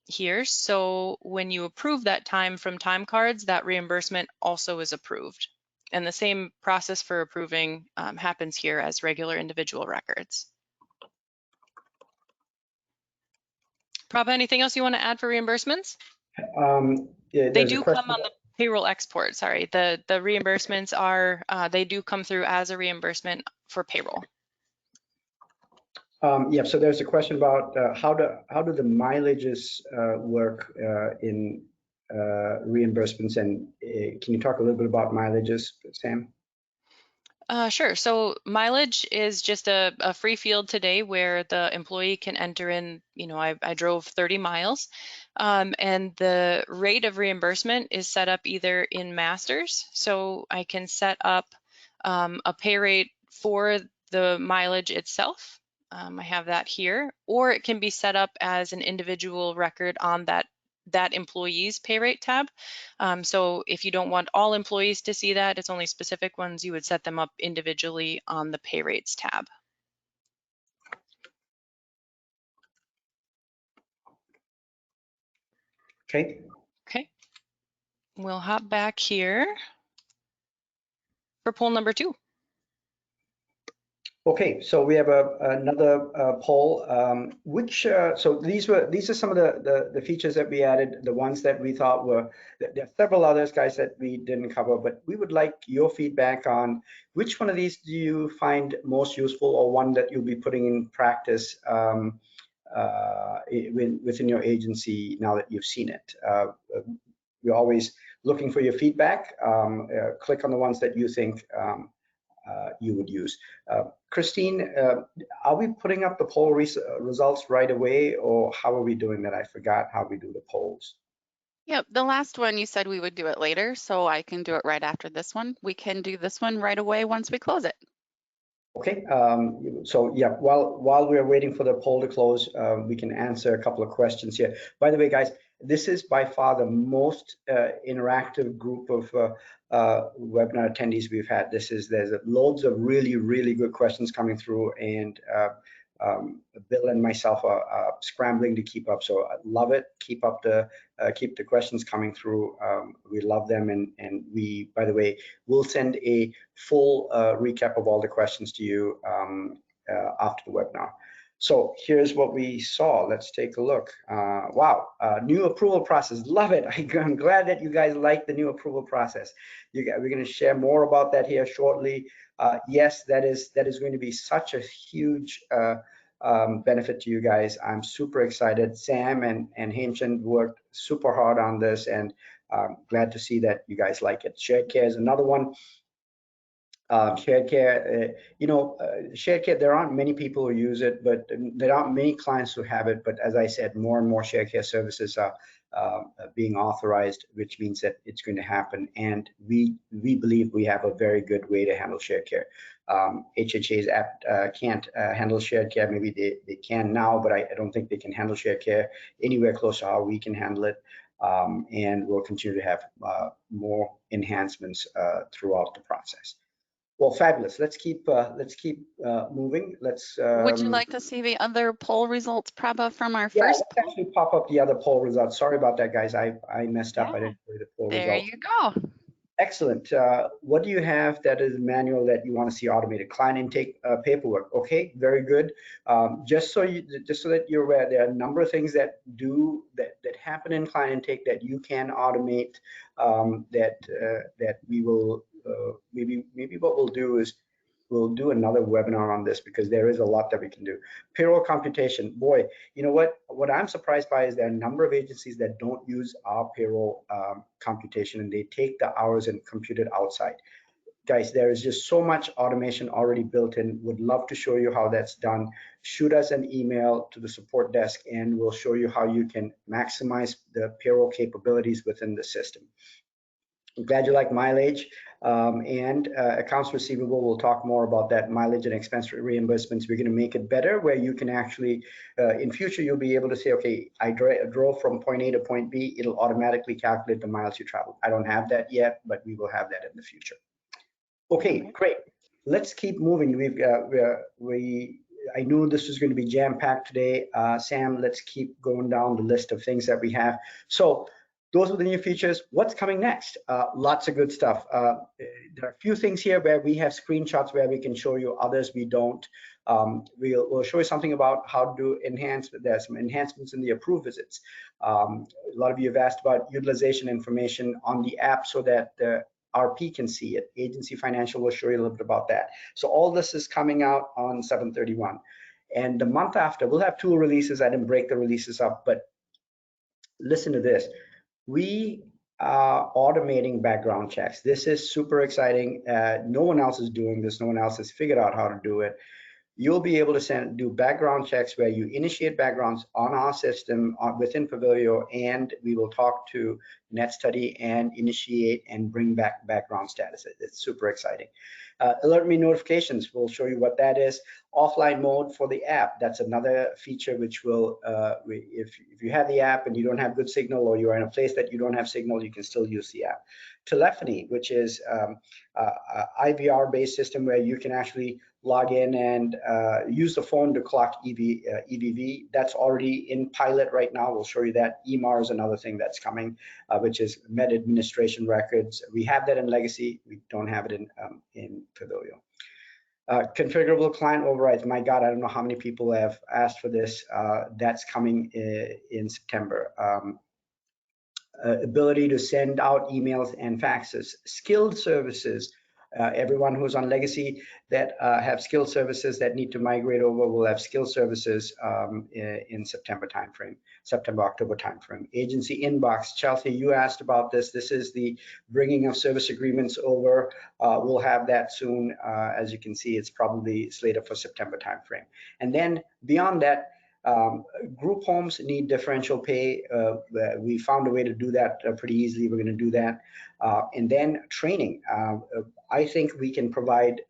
here. So when you approve that time from time cards, that reimbursement also is approved. And the same process for approving happens here as regular individual records. Prabha, anything else you want to add for reimbursements? Yeah, They do come on the payroll export, sorry. The reimbursements are, they do come through as a reimbursement for payroll. Yeah, so there's a question about how do the mileages work in reimbursements, and can you talk a little bit about mileages, Sam? Sure. So mileage is just a free field today where the employee can enter in, I drove 30 miles, and the rate of reimbursement is set up either in masters. So I can set up a pay rate for the mileage itself. I have that here, or it can be set up as an individual record on that employee's pay rate tab. So if you don't want all employees to see that, it's only specific ones, you would set them up individually on the pay rates tab. Okay. Okay. We'll hop back here for poll number 2. Okay, so we have another poll. So these are some of the features that we added, the ones that we thought were. There are several others, guys, that we didn't cover, but we would like your feedback on which one of these do you find most useful, or one that you'll be putting in practice within your agency now that you've seen it. We're always looking for your feedback. Click on the ones that you think you would use. Christine, are we putting up the poll results right away, or how are we doing that? I forgot how we do the polls. Yep, the last one you said we would do it later, so I can do it right after this one. We can do this one right away once we close it. Okay, so yeah, while we're waiting for the poll to close, we can answer a couple of questions here. By the way, guys, this is by far the most interactive group of webinar attendees we've had. There's loads of really good questions coming through, and Bill and myself are scrambling to keep up. So I love it. Keep the questions coming through. We love them, and we, by the way, will send a full recap of all the questions to you after the webinar. So here's what we saw. Let's take a look. Wow, new approval process. Love it. I'm glad that you guys like the new approval process. We're going to share more about that here shortly. Yes, that is going to be such a huge benefit to you guys. I'm super excited. Sam and Haimchand worked super hard on this, and glad to see that you guys like it. Shared care is another one. Shared care, shared care, there aren't many people who use it, but there aren't many clients who have it. But as I said, more and more shared care services are being authorized, which means that it's going to happen. And we believe we have a very good way to handle shared care. HHA's app can't handle shared care. Maybe they can now, but I don't think they can handle shared care anywhere close to how we can handle it. And we'll continue to have more enhancements throughout the process. Well, fabulous. Let's keep moving. Let's. Would you like to see the other poll results, Prabha, from our Yeah, first let's poll? actually pop up the other poll results. Sorry about that, guys. I messed up. I Yeah, didn't show you the poll there results. you go. Excellent. What do you have that is manual that you want to see automated? Client intake paperwork. Okay, very good. Just so that you're aware, there are a number of things that happen in client intake that you can automate. That we will maybe what we'll do is we'll do another webinar on this because there is a lot that we can do. Payroll computation. Boy, you know what I'm surprised by is there are a number of agencies that don't use our payroll computation, and they take the hours and compute it outside. Guys, there is just so much automation already built in. Would love to show you how that's done. Shoot us an email to the support desk and we'll show you how you can maximize the payroll capabilities within the system. I'm glad you like mileage and accounts receivable. We'll talk more about that mileage and expense reimbursements. We're going to make it better where you can actually, in future, you'll be able to say, okay, I drove from point A to point B. It'll automatically calculate the miles you traveled. I don't have that yet, but we will have that in the future. Okay, great. Let's keep moving. I knew this was going to be jam-packed today. Sam, let's keep going down the list of things that we have. So those are the new features. What's coming next? Lots of good stuff. There are a few things here where we have screenshots where we can show you, others we don't. We'll show you something about how to enhance. There's some enhancements in the approved visits. A lot of you have asked about utilization information on the app so that the RP can see it. Agency Financial will show you a little bit about that. So all this is coming out on 7/31. And the month after, we'll have 2 releases. I didn't break the releases up, but listen to this. We are automating background checks. This is super exciting. No one else is doing this. No one else has figured out how to do it. You'll be able to do background checks where you initiate backgrounds on our system within Pavillio, and we will talk to NetStudy and initiate and bring back background status. It's super exciting. Alert me notifications, we'll show you what that is. Offline mode for the app, that's another feature which will, if you have the app and you don't have good signal, or you're in a place that you don't have signal, you can still use the app. Telephony, which is IVR-based system where you can actually log in and use the phone to clock EVV. That's already in pilot right now. We'll show you that. EMAR is another thing that's coming, which is med administration records. We have that in Legacy. We don't have it in Pavillio. Configurable client overrides. My God, I don't know how many people have asked for this. That's coming in September. Ability to send out emails and faxes. Skilled services. Everyone who's on Legacy that have skilled services that need to migrate over will have skilled services in September timeframe, September-October timeframe. Agency inbox. Chelsea, you asked about this. This is the bringing of service agreements over. We'll have that soon. As you can see, it's probably slated for September timeframe. And then beyond that, group homes need differential pay. We found a way to do that pretty easily. We're going to do that. And then training. I think we can provide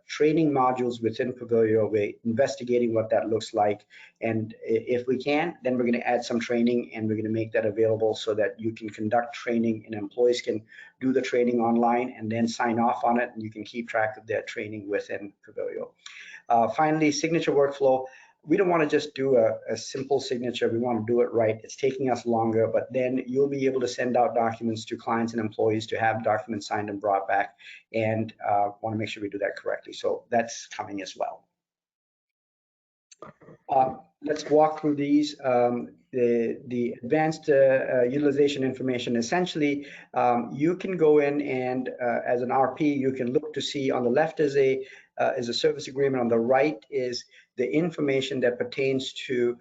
training modules within Pavillio. We're investigating what that looks like. And if we can, then we're going to add some training and we're going to make that available so that you can conduct training and employees can do the training online and then sign off on it. And you can keep track of their training within Pavillio. Finally, signature workflow. We don't want to just do a simple signature. We want to do it right. It's taking us longer, but then you'll be able to send out documents to clients and employees to have documents signed and brought back, and want to make sure we do that correctly. So that's coming as well. Let's walk through these. The advanced utilization information. Essentially, you can go in and as an RP, you can look to see on the left is a service agreement. On the right is the information that pertains to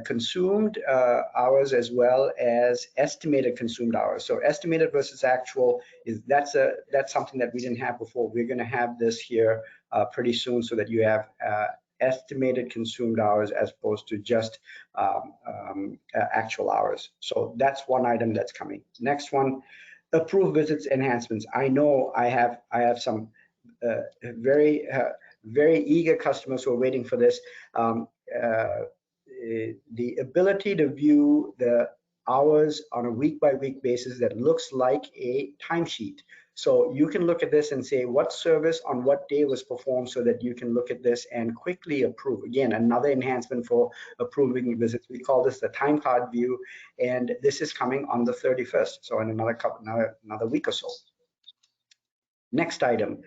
consumed hours as well as estimated consumed hours. So estimated versus actual that's something that we didn't have before. We're going to have this here pretty soon so that you have estimated consumed hours as opposed to just actual hours. So that's one item that's coming. Next one, approved visits enhancements. I know I have some very eager customers who are waiting for this. The ability to view the hours on a week-by-week basis that looks like a timesheet. So you can look at this and say what service on what day was performed so that you can look at this and quickly approve. Again, another enhancement for approving visits. We call this the time card view, and this is coming on the 31st, so in another week or so. Next item,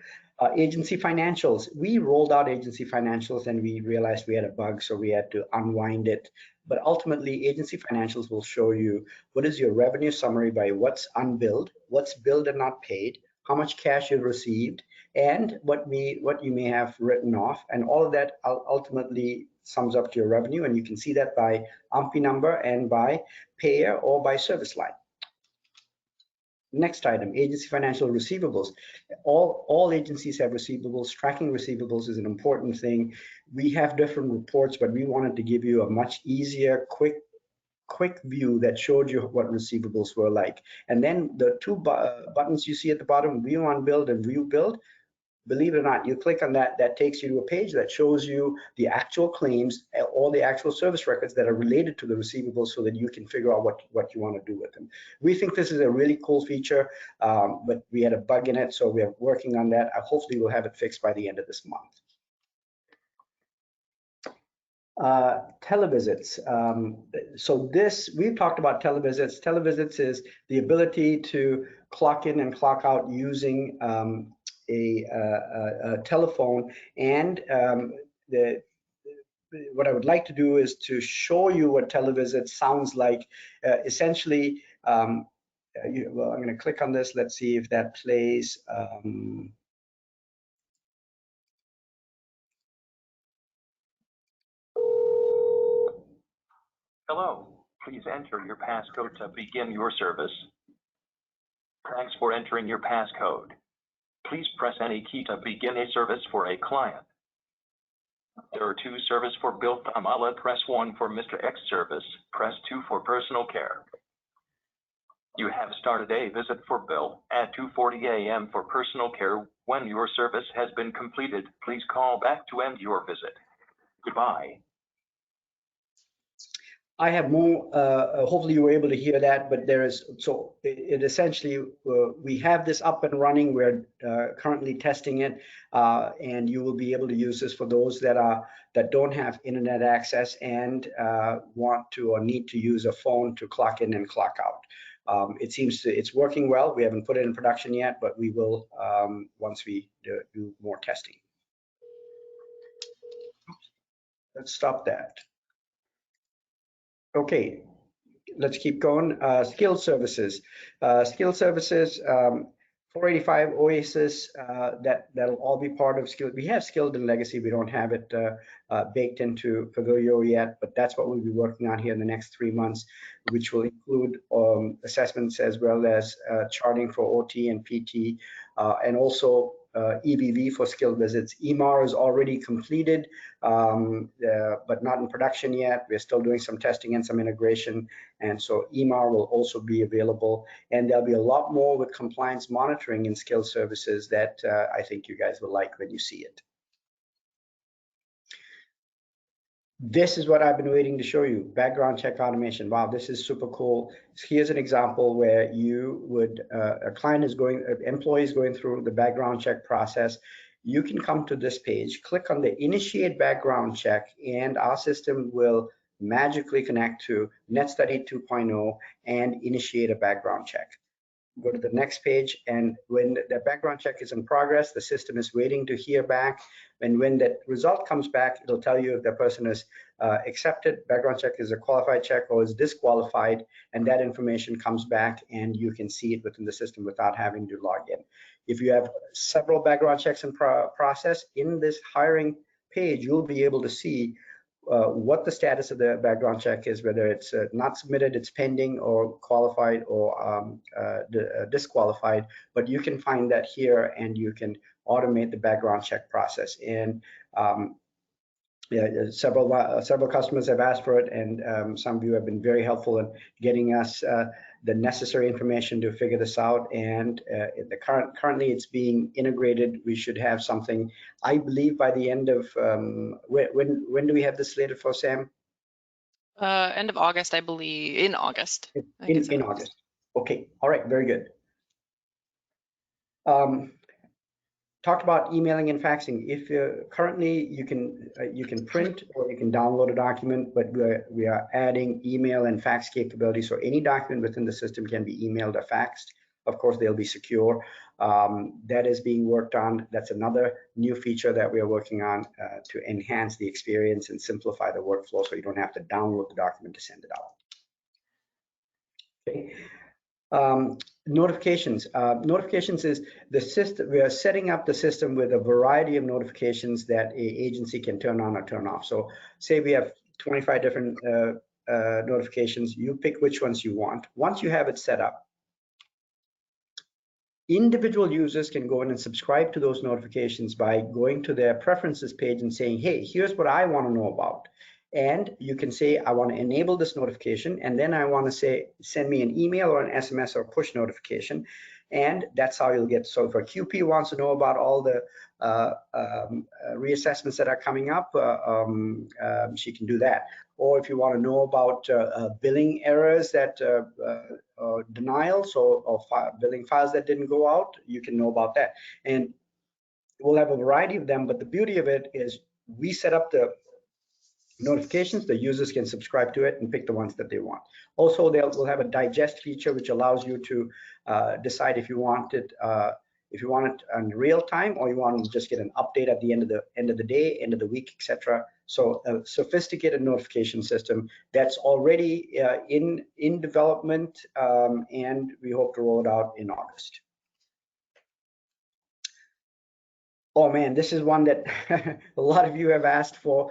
agency financials. We rolled out agency financials and we realized we had a bug, so we had to unwind it. But ultimately, agency financials will show you what is your revenue summary by what's unbilled, what's billed and not paid, how much cash you've received, and what you may have written off. And all of that ultimately sums up to your revenue. And you can see that by UMPI number and by payer or by service line. Next item, agency financial receivables. All agencies have receivables. Tracking receivables is an important thing. We have different reports, but we wanted to give you a much easier, quick view that showed you what receivables were like. And then the two buttons you see at the bottom, view unbilled and view billed. Believe it or not, you click on that, that takes you to a page that shows you the actual claims, all the actual service records that are related to the receivables so that you can figure out what you want to do with them. We think this is a really cool feature, but we had a bug in it, so we are working on that. Hopefully we'll have it fixed by the end of this month. Televisits. So this, we've talked about televisits. Televisits is the ability to clock in and clock out using a telephone, and what I would like to do is to show you what televisit sounds like. Essentially, well, I'm going to click on this. Let's see if that plays. Hello, please enter your passcode to begin your service. Thanks for entering your passcode. Please press any key to begin a service for a client. There are two services for Bill Thamala. Press 1 for Mr. X service. Press 2 for personal care. You have started a visit for Bill at 2:40 a.m. for personal care. When your service has been completed, please call back to end your visit. Goodbye. I have more, hopefully you were able to hear that, but there is, so it essentially, we have this up and running. We're currently testing it, and you will be able to use this for those that don't have internet access and want to or need to use a phone to clock in and clock out. It seems it's working well. We haven't put it in production yet, but we will once we do more testing. Let's stop that. Okay, let's keep going. Skilled services. Skilled services, 485 Oasis, that'll all be part of skilled. We have skilled and legacy. We don't have it baked into Pavillio yet, but that's what we'll be working on here in the next 3 months, which will include assessments as well as charting for OT and PT, and also EVV for skilled visits. EMAR is already completed, but not in production yet. We're still doing some testing and some integration, and so EMAR will also be available. And there'll be a lot more with compliance monitoring in skilled services that I think you guys will like when you see it. This is what I've been waiting to show you, background check automation. Wow, this is super cool. Here's an example where you would, a client is going, employee is going through the background check process. You can come to this page, click on the initiate background check, and our system will magically connect to NetStudy 2.0 and initiate a background check. Go to the next page, and when the background check is in progress, the system is waiting to hear back. And when that result comes back, it'll tell you if the person is accepted, background check is a qualified check, or is disqualified, and that information comes back and you can see it within the system without having to log in. If you have several background checks in process, in this hiring page, you'll be able to see what the status of the background check is, whether it's not submitted, it's pending, or qualified, or disqualified. But you can find that here, and you can automate the background check process. And yeah, several customers have asked for it, and some of you have been very helpful in getting us the necessary information to figure this out. And currently it's being integrated. We should have something, I believe, by the end of when do we have this slated for, Sam? End of August, I believe. In August. In August. Okay. All right. Very good. Talked about emailing and faxing. If currently you can print or you can download a document, but we are adding email and fax capability, so any document within the system can be emailed or faxed. Of course, they'll be secure. That is being worked on. That's another new feature that we are working on to enhance the experience and simplify the workflow, so you don't have to download the document to send it out. Okay. Notifications. Notifications is the system. We are setting up the system with a variety of notifications that a agency can turn on or turn off. So say we have 25 different notifications. You pick which ones you want. Once you have it set up, individual users can go in and subscribe to those notifications by going to their preferences page and saying, hey, here's what I want to know about. And you can say, I want to enable this notification, and then I want to say, send me an email or an SMS or push notification. And that's how you'll get. So if a QP wants to know about all the reassessments that are coming up, she can do that. Or if you want to know about billing errors that denials or billing files that didn't go out, you can know about that. And we'll have a variety of them, but the beauty of it is we set up the notifications, the users can subscribe to it and pick the ones that they want. Also, we'll have a digest feature which allows you to decide if you want it in real time, or you want to just get an update at the end of the day, end of the week, etc. So a sophisticated notification system that's already in development, and we hope to roll it out in August. Oh man, this is one that a lot of you have asked for.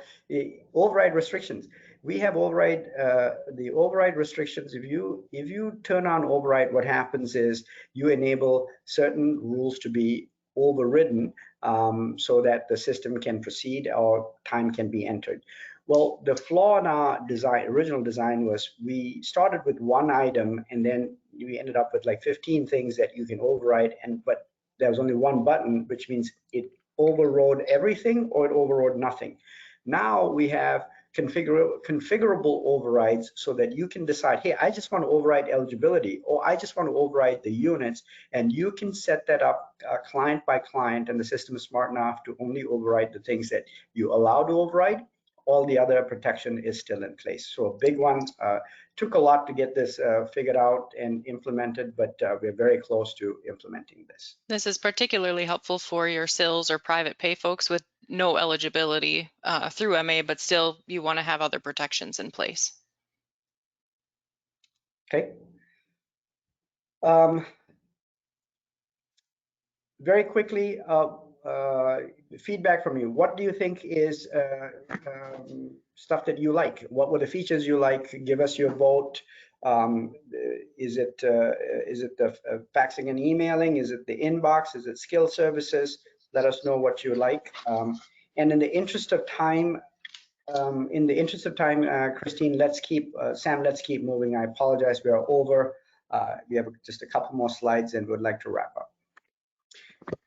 Override restrictions. We have the override restrictions. If you turn on override, what happens is you enable certain rules to be overridden, so that the system can proceed or time can be entered. Well, the flaw in our original design was we started with one item and then we ended up with like 15 things that you can override, but there was only one button, which means it overrode everything or it overrode nothing. Now we have configurable overrides so that you can decide, hey, I just want to override eligibility, or I just want to override the units, and you can set that up client by client, and the system is smart enough to only override the things that you allow to override. All the other protection is still in place. So a big one. Took a lot to get this figured out and implemented, but we're very close to implementing this. This is particularly helpful for your sales or private pay folks with no eligibility through MA, but still you want to have other protections in place. Okay. Very quickly, feedback from you. What do you think is stuff that you like? What were the features you like? Give us your vote. Is it the faxing and emailing? Is it the inbox? Is it skill services? Let us know what you like. And in the interest of time, Christine, Sam, let's keep moving. I apologize, we are over. We have just a couple more slides and would like to wrap up.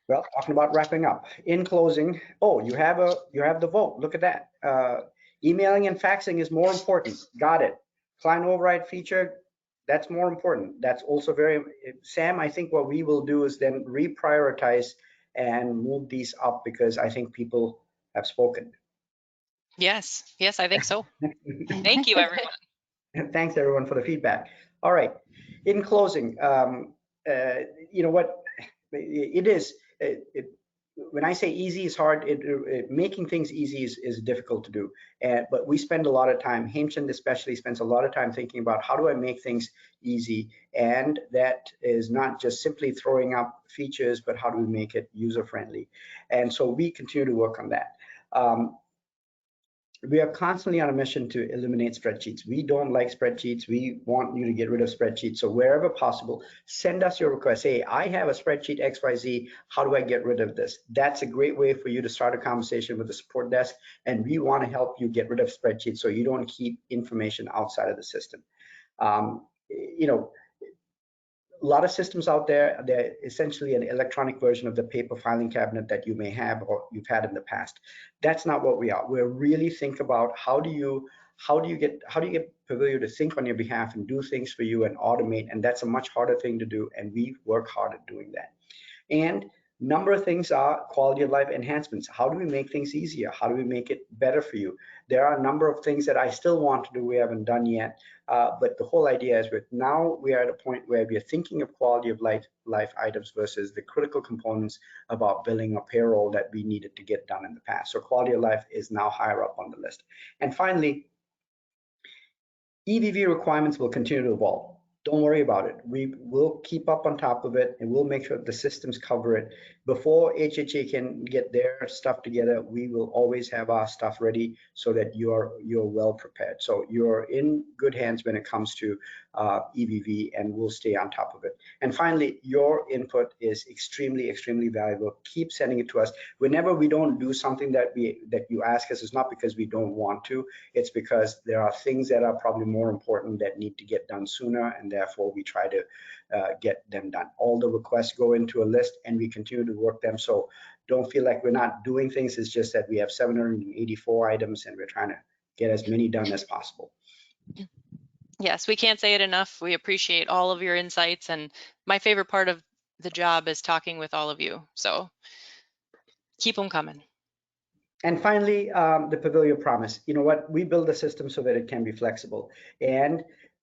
Well, talking about wrapping up. In closing, oh, you have the vote. Look at that. Emailing and faxing is more important. Got it. Client override feature, that's more important. That's also very, Sam, I think what we will do is then reprioritize and move these up because I think people have spoken. Yes, I think so. Thank you, everyone. Thanks, everyone, for the feedback. All right. In closing, you know what? When I say easy is hard, making things easy is difficult to do. But we spend a lot of time, Hemchand especially spends a lot of time thinking about how do I make things easy? And that is not just simply throwing up features, but how do we make it user-friendly? And so we continue to work on that. We are constantly on a mission to eliminate spreadsheets. We don't like spreadsheets. We want you to get rid of spreadsheets. So wherever possible, send us your request. Say, I have a spreadsheet XYZ. How do I get rid of this? That's a great way for you to start a conversation with the support desk. And we want to help you get rid of spreadsheets so you don't keep information outside of the system. You know, a lot of systems out there, they're essentially an electronic version of the paper filing cabinet that you may have or you've had in the past. That's not what we are. We're really think about how do you get Pavillio to think on your behalf and do things for you and automate, and that's a much harder thing to do, and we work hard at doing that. And number of things are quality of life enhancements. How do we make things easier? How do we make it better for you? There are a number of things that I still want to do we haven't done yet, but the whole idea is with now we are at a point where we are thinking of quality of life items versus the critical components about billing or payroll that we needed to get done in the past. So quality of life is now higher up on the list. And finally, EVV requirements will continue to evolve. Don't worry about it. We will keep up on top of it and we'll make sure the systems cover it. Before HHA can get their stuff together, we will always have our stuff ready so that you're well prepared. So you're in good hands when it comes to EVV, and we'll stay on top of it. And finally, your input is extremely, extremely valuable. Keep sending it to us. Whenever we don't do something that you ask us, it's not because we don't want to, it's because there are things that are probably more important that need to get done sooner, and therefore we try to get them done. All the requests go into a list and we continue to work them. So don't feel like we're not doing things. It's just that we have 784 items and we're trying to get as many done as possible. Yes, we can't say it enough. We appreciate all of your insights, and my favorite part of the job is talking with all of you. So keep them coming. And finally, the Pavillio promise. You know what? We build a system so that it can be flexible, and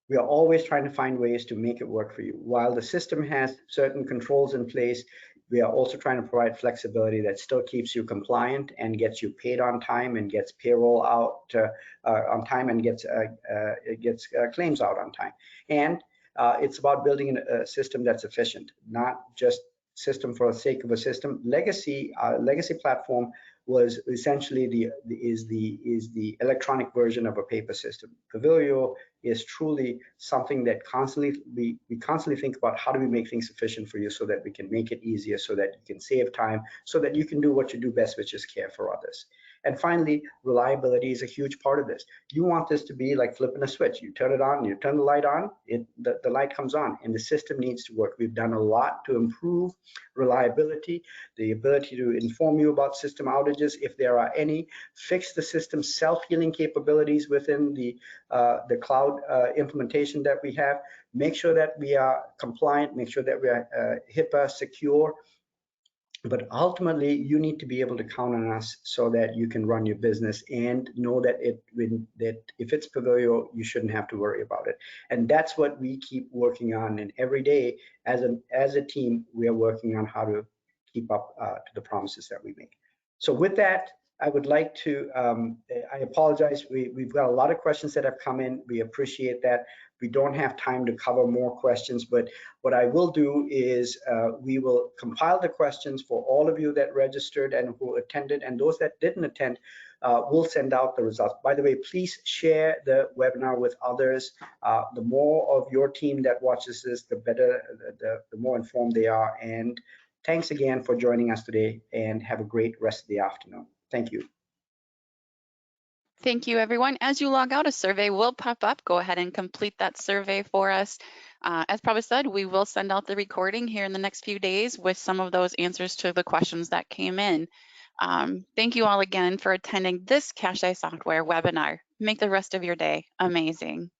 we are always trying to find ways to make it work for you. While the system has certain controls in place, we are also trying to provide flexibility that still keeps you compliant and gets you paid on time and gets payroll out on time and gets claims out on time. And it's about building a system that's efficient, not just system for the sake of a system. Legacy platform was essentially the electronic version of a paper system. Pavillio is truly something that we constantly think about how do we make things efficient for you so that we can make it easier, so that you can save time, so that you can do what you do best, which is care for others. And finally, reliability is a huge part of this. You want this to be like flipping a switch. You turn it on, you turn the light on, the light comes on, and the system needs to work. We've done a lot to improve reliability, the ability to inform you about system outages if there are any, fix the system self-healing capabilities within the cloud implementation that we have, make sure that we are compliant, make sure that we are HIPAA secure. But ultimately, you need to be able to count on us so that you can run your business and know that if it's Pavillio, you shouldn't have to worry about it. And that's what we keep working on. And every day, as a team, we are working on how to keep up to the promises that we make. So with that, I would like to, I apologize. We've got a lot of questions that have come in. We appreciate that. We don't have time to cover more questions, but what I will do is we will compile the questions for all of you that registered and who attended, and those that didn't attend, we'll send out the results. By the way, please share the webinar with others. The more of your team that watches this, the better, the more informed they are. And thanks again for joining us today, and have a great rest of the afternoon. Thank you. Thank you, everyone. As you log out, a survey will pop up. Go ahead and complete that survey for us. As Prabha said, we will send out the recording here in the next few days with some of those answers to the questions that came in. Thank you all again for attending this Cache Software webinar. Make the rest of your day amazing.